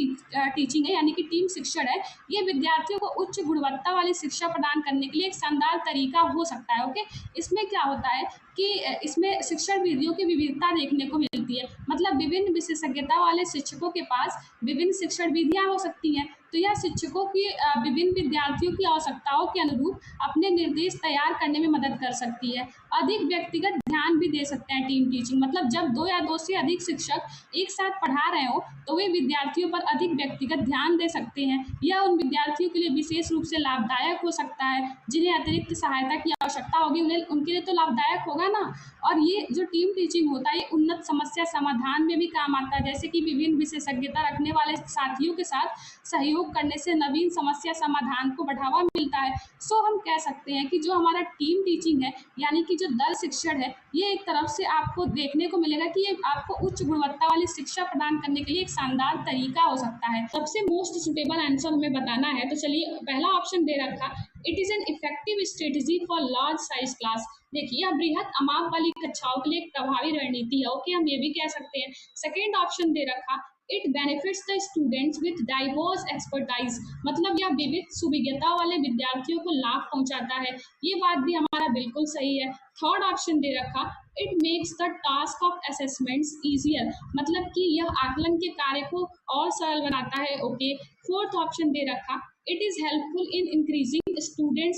टीचिंग है यानी कि टीम शिक्षण है, ये विद्यार्थियों को उच्च गुणवत्ता वाली शिक्षा प्रदान करने के लिए एक शानदार तरीका हो सकता है। ओके, इसमें क्या होता है कि इसमें शिक्षण विधियों की विविधता देखने को मिलती है, मतलब विभिन्न विशेषज्ञता वाले शिक्षकों के पास विभिन्न शिक्षण विधियां हो सकती हैं। तो यह शिक्षकों की विभिन्न विद्यार्थियों की आवश्यकताओं के अनुरूप अपने निर्देश तैयार करने में मदद कर सकती है। अधिक व्यक्तिगत ध्यान भी दे सकते हैं टीम टीचिंग, मतलब जब दो या दो से अधिक शिक्षक एक साथ पढ़ा रहे हो तो वे विद्यार्थियों पर अधिक व्यक्तिगत ध्यान दे सकते हैं। यह उन विद्यार्थियों के लिए विशेष रूप से लाभदायक हो सकता है जिन्हें अतिरिक्त सहायता की आवश्यकता होगी, उनके लिए तो लाभदायक होगा ना। और ये जो टीम टीचिंग होता है, ये उन्नत समस्या समाधान में भी काम आता है, जैसे कि विभिन्न विशेषज्ञता रखने वाले साथियों के साथ सहयोग उपयोग करने से नवीन समस्या समाधान को बढ़ावा मिलता है। सो हम कह सकते हैं कि जो हमारा टीम टीचिंग है, यानी कि जो दल शिक्षण है, ये एक तरफ से आपको देखने को मिलेगा कि ये आपको उच्च गुणवत्ता वाली शिक्षा प्रदान करने के लिए एक शानदार तरीका हो सकता है। सबसे मोस्ट सुटेबल आंसर हमें बताना है, तो चलिए पहला ऑप्शन दे रखा, it is an effective strategy for large size class. देखिए, यह बृहत अमाप वाली कक्षाओं के लिए एक प्रभावी रणनीति है। ओके, हम ये भी कह सकते हैं। सेकेंड ऑप्शन दे रखा, it benefits the students with diverse expertise, मतलब यह विविध सुविज्ञता वाले विद्यार्थियों को लाभ पहुंचाता है। ये बात भी हमारा बिल्कुल सही है। थर्ड ऑप्शन दे रखा, it makes the task of assessments easier, मतलब कि यह आकलन के कार्य को और सरल बनाता है। ओके, फोर्थ ऑप्शन दे रखा, it is helpful in increasing student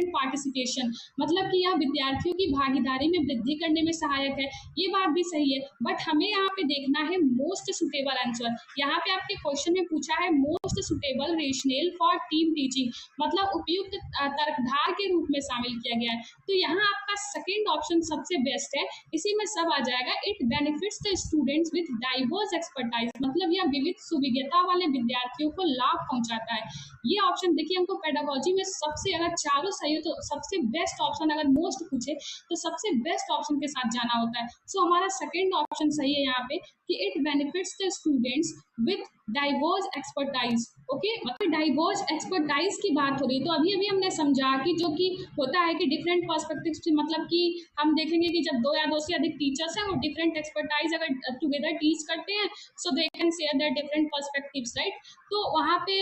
participation, मतलब कि यह विद्यार्थियों की भागीदारी में वृद्धि करने में सहायक है। ये बात भी सही है, बट हमें यहाँ पे देखना है मोस्ट सुटेबल आंसर। यहाँ पे आपके क्वेश्चन में पूछा है most suitable rationale for team teaching, मतलब उपयुक्त तर्कधार के रूप में शामिल किया गया है। तो यहाँ आपका सेकेंड ऑप्शन सबसे बेस्ट है, इसी में सब आ जाएगा। It benefits the students with diverse expertise, मतलब यह विविध सुविज्ञता वाले विद्यार्थियों को लाभ पहुंचाता है। ये ऑप्शन देखिए, हमको पेडागोजी में सबसे, अगर चारों सही हो तो सबसे बेस्ट ऑप्शन, अगर मोस्ट पूछे तो सबसे बेस्ट ऑप्शन के साथ जाना होता है। सो हमारा सेकेंड ऑप्शन सही है यहाँ पे कि it benefits the students with diverse expertise. Okay, मतलब डाइवर्स एक्सपर्टाइज की बात हो रही है, तो अभी अभी हमने समझा कि जो कि होता है कि डिफरेंट पर्सपेक्टिव्स, मतलब कि हम देखेंगे कि जब दो या दो से अधिक टीचर्स हैं वो डिफरेंट एक्सपर्टाइज अगर टुगेदर टीच करते हैं, so they can share their different perspectives, right. तो वहाँ पे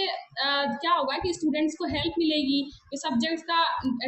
क्या होगा कि स्टूडेंट्स को हेल्प मिलेगी, सब्जेक्ट्स का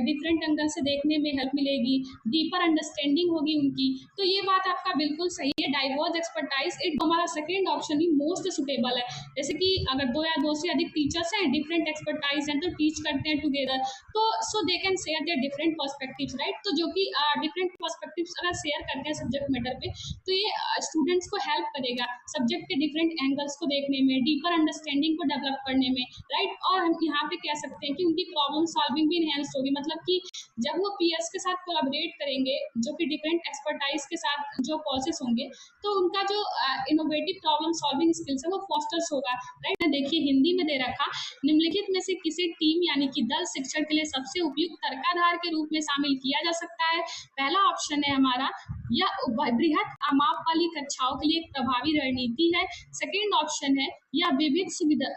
डिफरेंट एंगल से देखने में हेल्प मिलेगी, डीपर अंडरस्टैंडिंग होगी उनकी। तो ये बात आपका बिल्कुल सही है, डाइवर्स एक्सपर्टाइज इट हमारा सेकेंड ऑप्शन ही मोस्ट सुटेबल है। जैसे कि अगर दो या दो से अधिक टीचर्स हैं, डिफरेंट एक्सपर्टाइज हैं, तो टीच करते हैं टुगेदर, तो so they can share their different perspectives, right. तो जो कि डिफरेंट पर्सपेक्टिव्स अगर शेयर करते हैं सब्जेक्ट मैटर पे, तो ये स्टूडेंट्स को हेल्प करेगा सब्जेक्ट के डिफरेंट एंगल्स को देखने में, डीपर अंडरस्टैंडिंग को डेवलप करने में, राइट। और हम यहाँ पे कह सकते हैं कि उनकी प्रॉब्लम सॉल्विंग भी इनहेंस होगी, मतलब कि जब वो पीएस के साथ कोलैबोरेट करेंगे, जो कि डिफरेंट एक्सपर्टाइज के साथ जो कोर्सेस होंगे, तो उनका जो इनोवेटिव प्रॉब्लम सॉल्विंग स्किल्स है वो फॉस्टर्स होगा, राइट। देखिए, हिंदी में दे रखा, निम्नलिखित में से किसी टीम यानी कि दल शिक्षण के लिए सबसे उपयुक्त तर्काधार के रूप में शामिल किया जा सकता है। पहला ऑप्शन है हमारा, यह बृहत अमाप वाली कक्षाओं के लिए एक प्रभावी रणनीति है। सेकेंड ऑप्शन है, यह विविध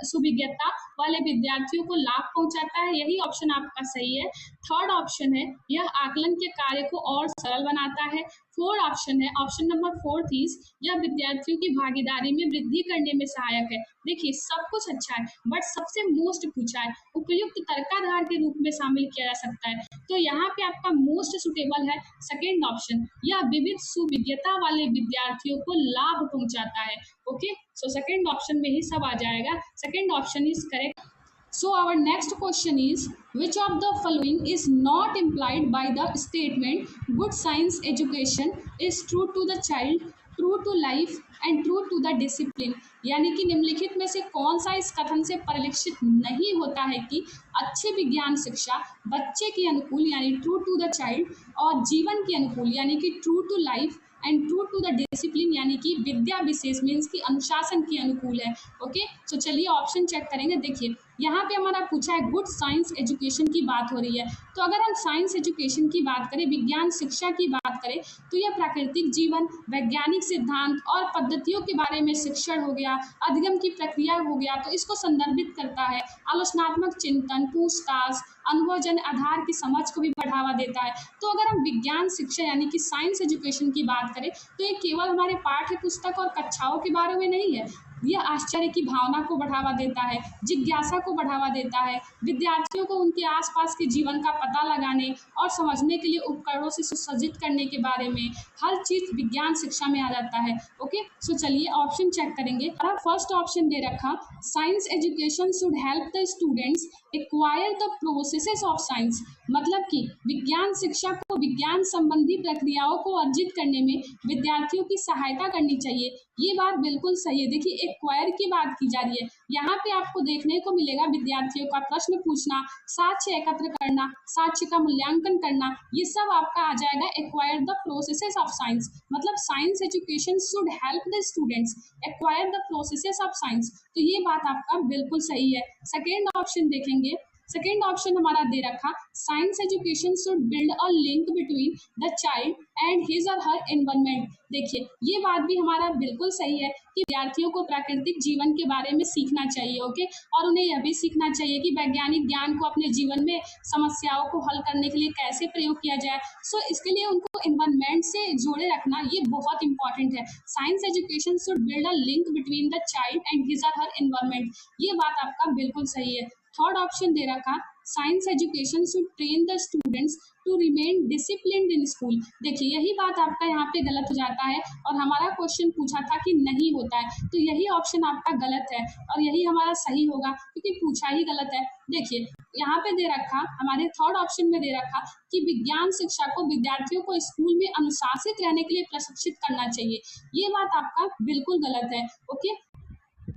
सुविज्ञता वाले विद्यार्थियों को लाभ पहुंचाता है, यही ऑप्शन आपका सही है। थर्ड ऑप्शन है, यह आकलन के कार्य को और सरल बनाता है। फोर्थ ऑप्शन है, ऑप्शन नंबर फोर्थ इज, यह विद्यार्थियों की भागीदारी में वृद्धि करने में सहायक है। देखिए, सब कुछ अच्छा है, बट सबसे मोस्ट पूछा है उपयुक्त तर्काधार के रूप में शामिल किया जा सकता है, तो यहाँ पे आपका मोस्ट सुटेबल है सेकेंड ऑप्शन, यह विविध सुविज्ञता वाले विद्यार्थियों को लाभ पहुंचाता है। ओके, सो सेकेंड ऑप्शन में ही सब आ जाएगा, second option is correct. So our next question is, which of the following is not implied by the statement good science education is true to the child, true to life and true to the discipline, यानी कि निम्नलिखित में से कौन सा इस कथन से परिलक्षित नहीं होता है कि अच्छी विज्ञान शिक्षा बच्चे के अनुकूल यानी ट्रू टू द चाइल्ड, और जीवन के अनुकूल यानी कि true to life, and true to the discipline यानी कि विद्या विशेष मीन्स की अनुशासन के अनुकूल है। ओके, तो चलिए ऑप्शन चेक करेंगे। देखिए, यहाँ पे हमारा पूछा है गुड साइंस एजुकेशन की बात हो रही है, तो अगर हम साइंस एजुकेशन की बात करें, विज्ञान शिक्षा की बात करें, तो यह प्राकृतिक जीवन, वैज्ञानिक सिद्धांत और पद्धतियों के बारे में शिक्षण हो गया, अधिगम की प्रक्रिया हो गया, तो इसको संदर्भित करता है। आलोचनात्मक चिंतन, पूछताछ, अनुभवजन्य आधार की समझ को भी बढ़ावा देता है। तो अगर हम विज्ञान शिक्षा यानी कि साइंस एजुकेशन की बात करें, तो ये केवल हमारे पाठ्य पुस्तक और कक्षाओं के बारे में नहीं है, यह आश्चर्य की भावना को बढ़ावा देता है, जिज्ञासा को बढ़ावा देता है, विद्यार्थियों को उनके आसपास के जीवन का पता लगाने और समझने के लिए उपकरणों से सुसज्जित करने के बारे में, हर चीज विज्ञान शिक्षा में आ जाता है। ओके, सो चलिए ऑप्शन चेक करेंगे। फर्स्ट ऑप्शन दे रखा, science education should help the students acquire the processes of science, मतलब कि विज्ञान शिक्षा को विज्ञान संबंधी प्रक्रियाओं को अर्जित करने में विद्यार्थियों की सहायता करनी चाहिए। ये बात बिल्कुल सही है। देखिए, एक्वायर की बात की जा रही है। यहाँ पे आपको देखने को मिलेगा विद्यार्थियों का प्रश्न पूछना, साक्ष्य एकत्र करना, साक्ष्य का मूल्यांकन करना, ये सब आपका आ जाएगा acquire the processes of science. मतलब science education should help the students acquire the processes of science. तो ये बात आपका बिल्कुल सही है। सेकेंड ऑप्शन देखेंगे, सेकेंड ऑप्शन हमारा दे रखा, science education should build a link between the child and his और हर एनवायरमेंट। देखिए, ये बात भी हमारा बिल्कुल सही है कि विद्यार्थियों को प्राकृतिक जीवन के बारे में सीखना चाहिए। ओके, और उन्हें यह भी सीखना चाहिए कि वैज्ञानिक ज्ञान को अपने जीवन में समस्याओं को हल करने के लिए कैसे प्रयोग किया जाए। सो इसके लिए उनको एनवायरमेंट से जोड़े रखना ये बहुत इंपॉर्टेंट है। Science education should build a link between the child and his और हर एनवायरमेंट। ये बात आपका बिल्कुल सही है। थर्ड ऑप्शन दे रखा, science education should train the students to remain disciplined in school. देखिए, यही बात आपका यहाँ पे गलत हो जाता है और हमारा क्वेश्चन पूछा था कि नहीं होता है, तो यही ऑप्शन आपका गलत है और यही हमारा सही होगा क्योंकि पूछा ही गलत है। देखिए, यहाँ पे दे रखा, हमारे थर्ड ऑप्शन में दे रखा कि विज्ञान शिक्षा को विद्यार्थियों को स्कूल में अनुशासित रहने के लिए प्रशिक्षित करना चाहिए। ये बात आपका बिल्कुल गलत है। ओके,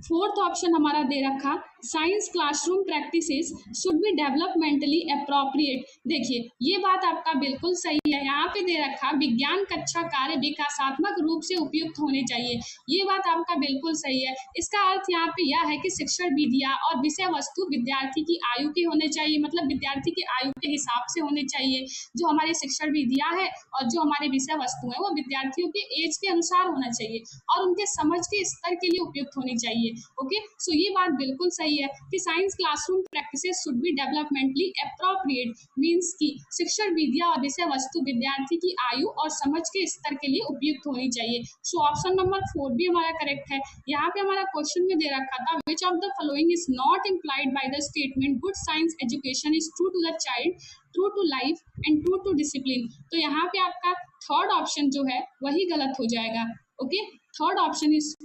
फोर्थ ऑप्शन हमारा दे रखा, science classroom practices should be developmentally appropriate. देखिए, ये बात आपका बिल्कुल सही है। यहाँ पे दे रखा, विज्ञान कक्षा कार्य विकासात्मक रूप से उपयुक्त होने चाहिए। ये बात आपका बिल्कुल सही है। इसका अर्थ यहाँ पे यह है कि शिक्षण विधियाँ और विषय वस्तु विद्यार्थी की आयु के होने चाहिए, मतलब विद्यार्थी की आयु के हिसाब से होने चाहिए। जो हमारी शिक्षण विधियाँ है और जो हमारे विषय वस्तु है वो विद्यार्थियों के एज के अनुसार होना चाहिए और उनके समझ के स्तर के लिए उपयुक्त होनी चाहिए। ओके, सो ये बात बिल्कुल सही है कि science classroom practices should be developmentally appropriate, means की शिक्षण विधियाँ और विषय वस्तु विद्यार्थी की आयु और समझ के स्तर के लिए उपयुक्त होनी चाहिए। सो ऑप्शन नंबर 4 भी हमारा करेक्ट है। यहाँ पे हमारा क्वेश्चन में दे रखा था, which of the following is not implied by the statement good science education is true to the child, true to life and true to discipline. तो यहाँ पे आपका थर्ड ऑप्शन जो है वही गलत हो जाएगा। ओके, थर्ड ऑप्शन इज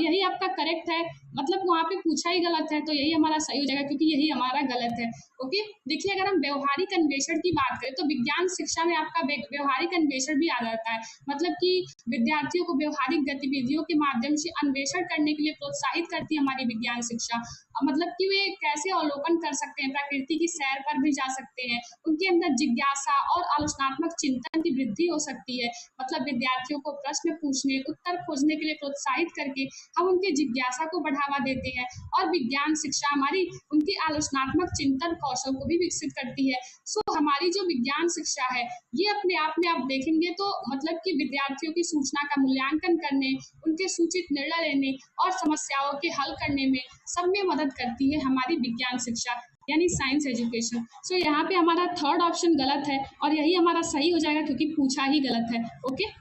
यही आपका करेक्ट है, मतलब वहाँ पे पूछा ही गलत है तो यही हमारा सही हो जाएगा क्योंकि यही हमारा गलत है। ओके, देखिए, अगर हम व्यवहारिक अन्वेषण की बात करें तो विज्ञान शिक्षा में आपका व्यवहारिक अन्वेषण भी आ जाता है, मतलब कि विद्यार्थियों को व्यवहारिक गतिविधियों के माध्यम से अन्वेषण करने के लिए प्रोत्साहित करती है हमारी विज्ञान शिक्षा। मतलब कि वे कैसे अवलोकन कर सकते हैं, प्रकृति की सैर पर भी जा सकते हैं, उनके अंदर जिज्ञासा और आलोचनात्मक चिंतन की वृद्धि हो सकती है। मतलब विद्यार्थियों को प्रश्न पूछने, उत्तर खोजने के लिए प्रोत्साहित करके हम उनके जिज्ञासा को बढ़ावा देते हैं और विज्ञान शिक्षा हमारी उनकी आलोचनात्मक चिंतन कौशल को भी विकसित करती है। सो हमारी जो विज्ञान शिक्षा है ये अपने आप में आप देखेंगे तो मतलब कि विद्यार्थियों की सूचना का मूल्यांकन करने, उनके सूचित निर्णय लेने और समस्याओं के हल करने में सब में मदद करती है हमारी विज्ञान शिक्षा, यानी साइंस एजुकेशन। सो यहाँ पे हमारा थर्ड ऑप्शन गलत है और यही हमारा सही हो जाएगा क्योंकि पूछा ही गलत है। ओके,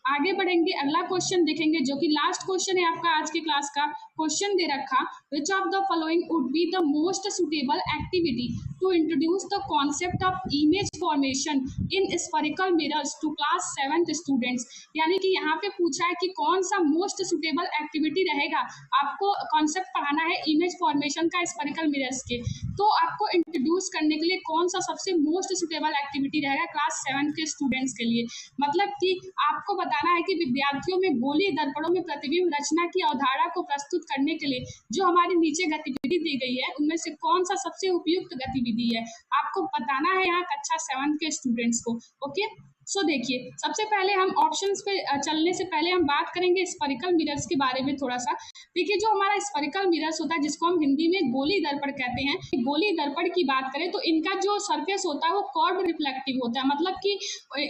आगे बढ़ेंगे, अगला क्वेश्चन देखेंगे जो कि लास्ट क्वेश्चन है आपका आज की क्लास का। क्वेश्चन दे रखा, which of the following would be the most suitable activity to introduce the concept of image formation in spherical mirrors to class 7th students. यानी कि यहाँ पे पूछा है कि कौन सा मोस्ट सुटेबल एक्टिविटी रहेगा, आपको कॉन्सेप्ट पढ़ाना है इमेज फॉर्मेशन का स्फेरिकल मिरर्स के, तो आपको इंट्रोड्यूस करने के लिए कौन सा सबसे मोस्ट सुटेबल एक्टिविटी रहेगा क्लास 7 के स्टूडेंट्स के लिए। मतलब कि आपको बताना है कि विद्यार्थियों में गोलीय दर्पणों में प्रतिबिंब रचना की अवधारणा को प्रस्तुत करने के लिए जो हमारी नीचे गतिविधि दी गई है उनमें से कौन सा सबसे उपयुक्त गतिविधि है, आपको बताना है यहाँ कक्षा 7 के स्टूडेंट्स को। ओके, सो देखिए, सबसे पहले हम ऑप्शंस पे चलने से पहले हम बात करेंगे स्फेरिकल मिरर्स के बारे में थोड़ा सा। देखिए, जो हमारा स्फेरिकल मिरर्स होता है जिसको हम हिंदी में गोली दर्पण कहते हैं, गोली दर्पण की बात करें तो इनका जो सरफेस होता है वो कर्व रिफ्लेक्टिव होता है, मतलब कि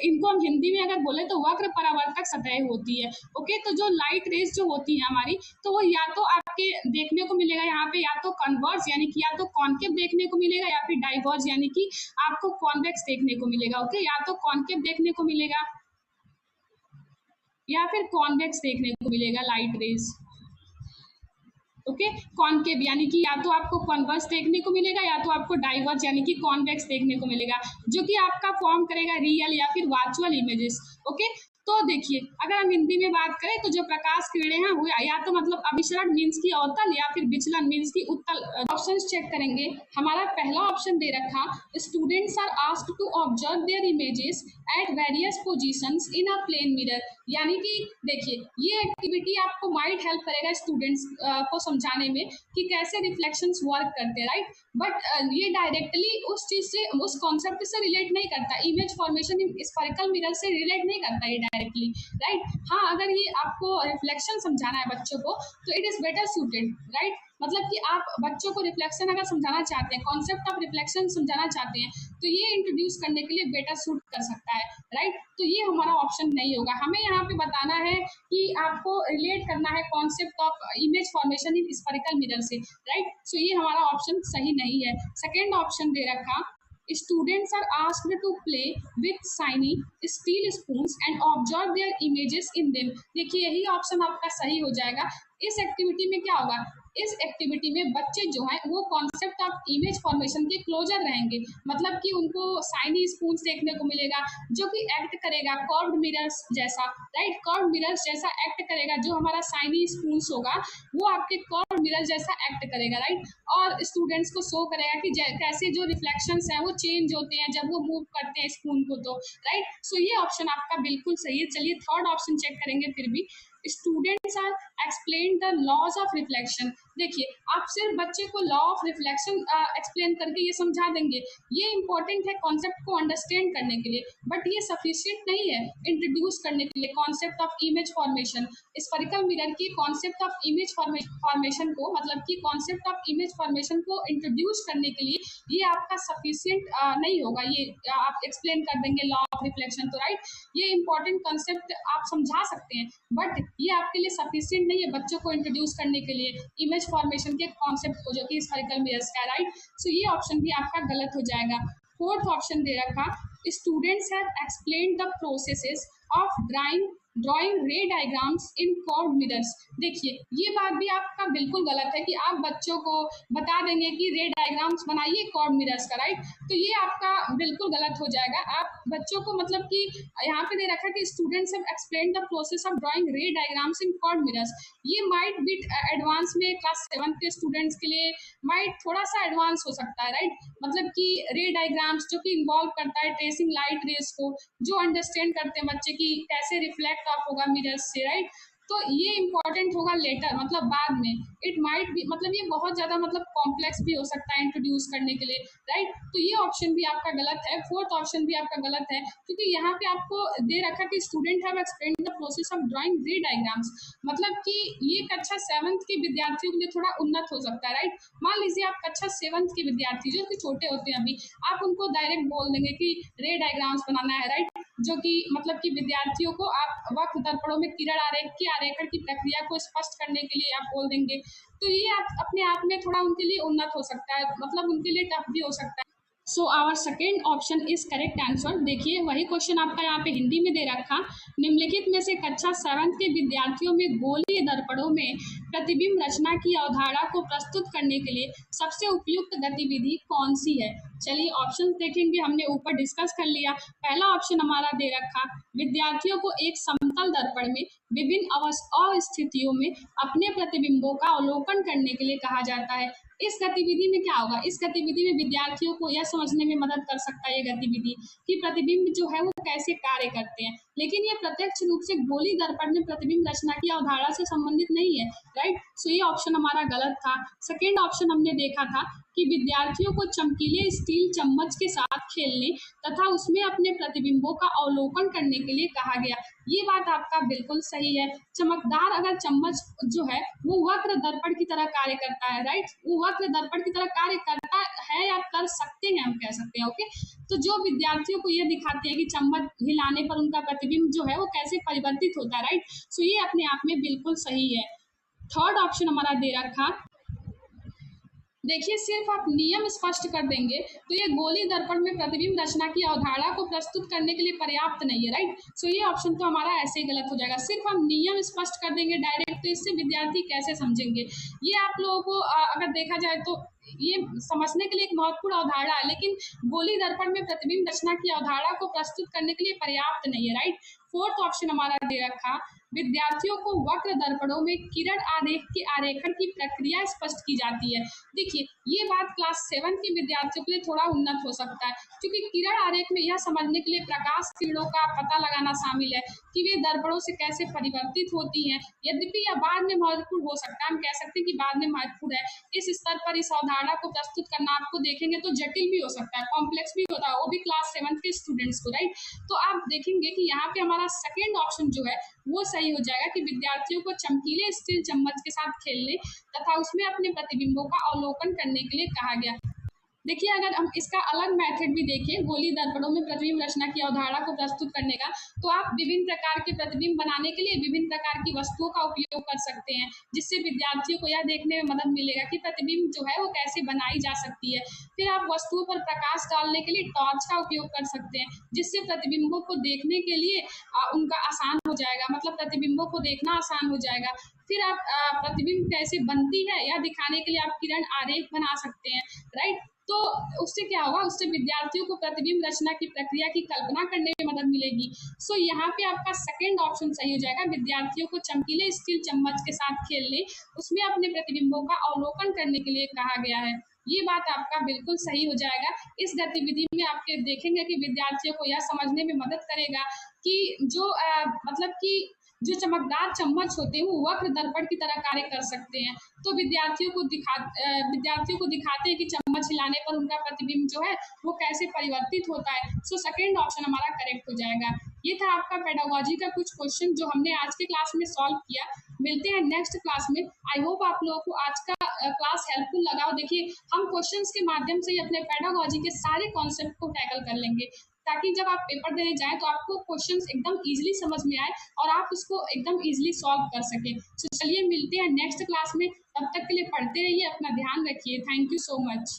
इनको हम हिंदी में अगर बोले तो वक्र परावर्तक सतह होती है। ओके, तो जो लाइट रेज जो होती है हमारी, तो वो या तो आपके देखने को मिलेगा यहाँ पे या तो कन्वर्स यानी कि या तो कॉन्केव देखने को मिलेगा या फिर डाइवर्स यानी कि आपको कॉन्वेक्स देखने को मिलेगा। ओके, या तो कॉन्केव देखने को मिलेगा या फिर कॉन्वेक्स देखने को मिलेगा लाइट रेज। ओके, कॉन्केव यानी कि या तो आपको कॉन्वर्स देखने को मिलेगा या तो आपको डाइवर्स यानी कि कॉन्वेक्स देखने को मिलेगा, जो कि आपका फॉर्म करेगा रियल या फिर वर्चुअल इमेजेस। ओके, तो देखिए, अगर हम हिंदी में बात करें तो जो प्रकाश किरणें हैं वो या तो मतलब अभिसरण मीन्स की अवतल या फिर विचलन मीन्स की उत्तल। ऑप्शंस चेक करेंगे। हमारा पहला ऑप्शन दे रखा, students are asked to observe their images at various positions in a plane mirror. यानी कि देखिए, ये एक्टिविटी आपको माइट हेल्प करेगा स्टूडेंट्स को समझाने में कि कैसे रिफ्लेक्शंस वर्क करते हैं, राइट। बट ये डायरेक्टली उस चीज से, उस कॉन्सेप्ट से रिलेट नहीं करता, image formation in spherical mirror से रिलेट नहीं करता ये डायरेक्टली, राइट। हाँ, अगर ये आपको रिफ्लेक्शन समझाना है बच्चों को तो it is better suited, right. मतलब कि आप बच्चों को रिफ्लेक्शन अगर समझाना चाहते हैं, कॉन्सेप्ट ऑफ रिफ्लेक्शन समझाना चाहते हैं, तो ये इंट्रोड्यूस करने के लिए बेटर सूट कर सकता है, राइट। तो ये हमारा ऑप्शन नहीं होगा। हमें यहाँ पे बताना है कि आपको रिलेट करना है concept of image formation in spherical mirror से, राइट। सो ये हमारा ऑप्शन सही नहीं है। सेकेंड ऑप्शन दे रखा, students are asked to play with shiny steel spoons and observe their images in them। देखिए, यही ऑप्शन आपका सही हो जाएगा। इस एक्टिविटी में क्या होगा, इस एक्टिविटी में बच्चे जो हैं वो कॉन्सेप्ट ऑफ इमेज फॉर्मेशन के क्लोजर रहेंगे। मतलब कि उनको शाइनी स्पून्स देखने को मिलेगा जो कि एक्ट करेगा कर्व्ड मिरर्स जैसा, राइट। कर्व्ड मिरर्स जैसा एक्ट करेगा। जो हमारा शाइनी स्पून्स होगा वो आपके कर्व्ड मिरर जैसा एक्ट करेगा, राइट। और स्टूडेंट्स को शो करेगा कि कैसे जो रिफ्लेक्शंस हैं वो चेंज होते हैं जब वो मूव करते हैं स्पून को, तो राइट। सो ये ऑप्शन आपका बिल्कुल सही है। चलिए थर्ड ऑप्शन चेक करेंगे। फिर भी students are explain the laws of reflection. देखिए, आप सिर्फ बच्चे को लॉ ऑफ रिफ्लेक्शन एक्सप्लेन करके ये समझा देंगे, ये इंपॉर्टेंट है कॉन्सेप्ट को अंडरस्टैंड करने के लिए, बट ये सफिशिएंट नहीं है इंट्रोड्यूस करने के लिए concept of image formation. Spherical mirror की कॉन्सेप्ट ऑफ इमेज फॉर्मेशन को, मतलब कि कॉन्सेप्ट ऑफ इमेज फॉर्मेशन को इंट्रोड्यूस करने के लिए ये आपका सफिशिएंट नहीं होगा। ये आप एक्सप्लेन कर देंगे लॉ ऑफ रिफ्लेक्शन, तो राइट, ये इंपॉर्टेंट कॉन्सेप्ट आप समझा सकते हैं, बट ये आपके लिए सफिशिएंट नहीं है बच्चों को इंट्रोड्यूस करने के लिए इमेज फॉर्मेशन के कॉन्सेप्ट को, जो कि स्फेरिकल मिरर्स का, राइट। सो ये ऑप्शन भी आपका गलत हो जाएगा। फोर्थ ऑप्शन दे रखा, students have explain the processes of drawing रे डायग्राम्स इन कर्व्ड मिरर्स। देखिए, ये बात भी आपका बिल्कुल गलत है कि आप बच्चों को बता देंगे कि रे डायग्राम्स बनाइए कर्व्ड मिरर्स का, राइट। तो ये आपका बिल्कुल गलत हो जाएगा। आप बच्चों को, मतलब कि यहाँ पे दे रखा कि students have explain the process of drawing रे डायग्राम्स इन कर्व्ड मिरर्स। ये माइट बिट एडवांस में क्लास 7 के स्टूडेंट्स के लिए माइट थोड़ा सा एडवांस हो सकता है, राइट। मतलब कि रे डायग्राम्स जो कि इन्वॉल्व करता है ट्रेसिंग लाइट रेस को, जो अंडरस्टैंड करते हैं बच्चे की कैसे रिफ्लेक्ट ऑफ होगा मिरर्स से, राइट। तो ये इंपॉर्टेंट होगा लेटर, मतलब बाद में। इट माइट भी, मतलब ये बहुत ज़्यादा मतलब कॉम्प्लेक्स भी हो सकता है इंट्रोड्यूस करने के लिए, राइट। तो ये ऑप्शन भी आपका गलत है। फोर्थ ऑप्शन भी आपका गलत है, क्योंकि यहाँ पे आपको दे रखा कि student have explain the process of drawing रे डायग्राम्स। मतलब कि ये कक्षा 7th के विद्यार्थियों के लिए थोड़ा उन्नत हो सकता है, राइट। मान लीजिए आप कक्षा 7th के विद्यार्थी जो कि छोटे होते हैं अभी, आप उनको डायरेक्ट बोल देंगे कि रे डायग्राम्स बनाना है, राइट। जो कि मतलब कि विद्यार्थियों को आप वक्त दर्पणों में किरण आरेख की आरेखण की प्रक्रिया को स्पष्ट करने के लिए आप बोल देंगे, तो ये आप अपने आप में थोड़ा उनके लिए उन्नत हो सकता है, मतलब उनके लिए टफ भी हो सकता है। So our second option is correct answer. देखिए, वही क्वेश्चन आपका यहाँ पे हिंदी में दे रखा, निम्नलिखित में से कक्षा 7th के विद्यार्थियों में गोलीय दर्पणों में प्रतिबिंब रचना की अवधारणा को प्रस्तुत करने के लिए सबसे उपयुक्त गतिविधि कौन सी है। चलिए ऑप्शन देखेंगे, हमने ऊपर डिस्कस कर लिया। पहला ऑप्शन हमारा दे रखा, विद्यार्थियों को एक समतल दर्पण में विभिन्न अवस्थितियों में अपने प्रतिबिंबों का अवलोकन करने के लिए कहा जाता है। इस गतिविधि में क्या होगा, इस गतिविधि में विद्यार्थियों को यह समझने में मदद कर सकता है ये गतिविधि कि प्रतिबिंब जो है वो कैसे कार्य करते हैं, लेकिन ये प्रत्यक्ष रूप से गोली दर्पण में प्रतिबिंब रचना की अवधारणा से संबंधित नहीं है, राइट। सो ये ऑप्शन हमारा गलत था। सेकेंड ऑप्शन हमने देखा था कि विद्यार्थियों को चमकीले स्टील चम्मच के साथ खेलने तथा उसमें अपने प्रतिबिंबों का अवलोकन करने के लिए कहा गया। ये बात आपका बिल्कुल सही है। चमकदार अगर चम्मच जो है वो वक्र दर्पण की तरह कार्य करता है, राइट। वो वक्र दर्पण की तरह कार्य करता है या कर सकते हैं, हम कह सकते हैं, ओके। तो जो विद्यार्थियों को ये दिखाते हैं कि चम्मच हिलाने पर उनका प्रतिबिंब जो है वो कैसे परिवर्तित होता है, राइट। सो ये अपने आप में बिल्कुल सही है। थर्ड ऑप्शन हमारा दे रखा, देखिए, सिर्फ आप नियम स्पष्ट कर देंगे तो ये गोली दर्पण में प्रतिबिंब रचना की अवधारणा को प्रस्तुत करने के लिए पर्याप्त नहीं है, राइट। सो ये ऑप्शन तो हमारा ऐसे ही गलत हो जाएगा। सिर्फ हम नियम स्पष्ट कर देंगे डायरेक्ट, तो इससे विद्यार्थी कैसे समझेंगे। ये आप लोगों को अगर देखा जाए तो ये समझने के लिए एक महत्वपूर्ण अवधारणा है, लेकिन गोली दर्पण में प्रतिबिंब रचना की अवधारणा को प्रस्तुत करने के लिए पर्याप्त नहीं है, राइट। फोर्थ ऑप्शन हमारा दे रखा, विद्यार्थियों को वक्र दर्पणों में किरण आरेख के आरेखन की प्रक्रिया स्पष्ट की जाती है। देखिए, ये बात क्लास 7 के विद्यार्थियों के लिए थोड़ा उन्नत हो सकता है, क्योंकि किरण आरेख में यह समझने के लिए प्रकाश किरणों का पता लगाना शामिल है कि वे दर्पणों से कैसे परिवर्तित होती हैं। यद्यपि यह बाद में महत्वपूर्ण हो सकता है, हम कह सकते हैं कि बाद में महत्वपूर्ण है। इस स्तर पर इस अवधारणा को प्रस्तुत करना आपको देखेंगे तो जटिल भी हो सकता है, कॉम्प्लेक्स भी होता है, वो भी क्लास 7 के स्टूडेंट्स को, राइट। तो आप देखेंगे कि यहाँ पे हमारा सेकेंड ऑप्शन जो है वो सही हो जाएगा कि विद्यार्थियों को चमकीले स्टील चम्मच के साथ खेलने तथा उसमें अपने प्रतिबिंबों का अवलोकन करने के लिए कहा गया। देखिए, अगर हम इसका अलग मेथड भी देखें गोली दर्पणों में प्रतिबिंब रचना की अवधारणा को प्रस्तुत करने का, तो आप विभिन्न प्रकार के प्रतिबिंब बनाने के लिए विभिन्न प्रकार की वस्तुओं का उपयोग कर सकते हैं, जिससे विद्यार्थियों को यह देखने में मदद मिलेगा कि प्रतिबिंब जो है वो कैसे बनाई जा सकती है। फिर आप वस्तुओं पर प्रकाश डालने के लिए टॉर्च का उपयोग कर सकते हैं, जिससे प्रतिबिंबों को देखने के लिए उनका आसान हो जाएगा, मतलब प्रतिबिंबों को देखना आसान हो जाएगा। फिर आप प्रतिबिंब कैसे बनती है यह दिखाने के लिए आप किरण आरेख बना सकते हैं, राइट। तो उससे क्या होगा, उससे विद्यार्थियों को प्रतिबिंब रचना की प्रक्रिया की कल्पना करने में मदद मिलेगी। सो यहाँ पे आपका सेकंड ऑप्शन सही हो जाएगा, विद्यार्थियों को चमकीले स्टील चम्मच के साथ खेलने, उसमें अपने प्रतिबिंबों का अवलोकन करने के लिए कहा गया है। ये बात आपका बिल्कुल सही हो जाएगा। इस गतिविधि में आपके देखेंगे कि विद्यार्थियों को यह समझने में मदद करेगा कि जो मतलब कि जो चमकदार चम्मच होते हैं वो वक्र दर्पण की तरह कार्य कर सकते हैं। तो विद्यार्थियों को दिखाते हैं कि चम्मच हिलाने पर उनका प्रतिबिंब जो है वो कैसे परिवर्तित होता है। सो सेकेंड ऑप्शन हमारा करेक्ट हो जाएगा। ये था आपका पेडागोजी का कुछ क्वेश्चन जो हमने आज के क्लास में सॉल्व किया। मिलते हैं नेक्स्ट क्लास में। आई होप आप लोगों को आज का क्लास हेल्पफुल लगा हो। देखिए, हम क्वेश्चंस के माध्यम से ही अपने पेडागोजी के सारे कॉन्सेप्ट को टैकल कर लेंगे, ताकि जब आप पेपर देने जाएं तो आपको क्वेश्चंस एकदम इजीली समझ में आए और आप उसको एकदम इजीली सॉल्व कर सकें। तो चलिए मिलते हैं नेक्स्ट क्लास में, तब तक के लिए पढ़ते रहिए, अपना ध्यान रखिए। Thank you so much.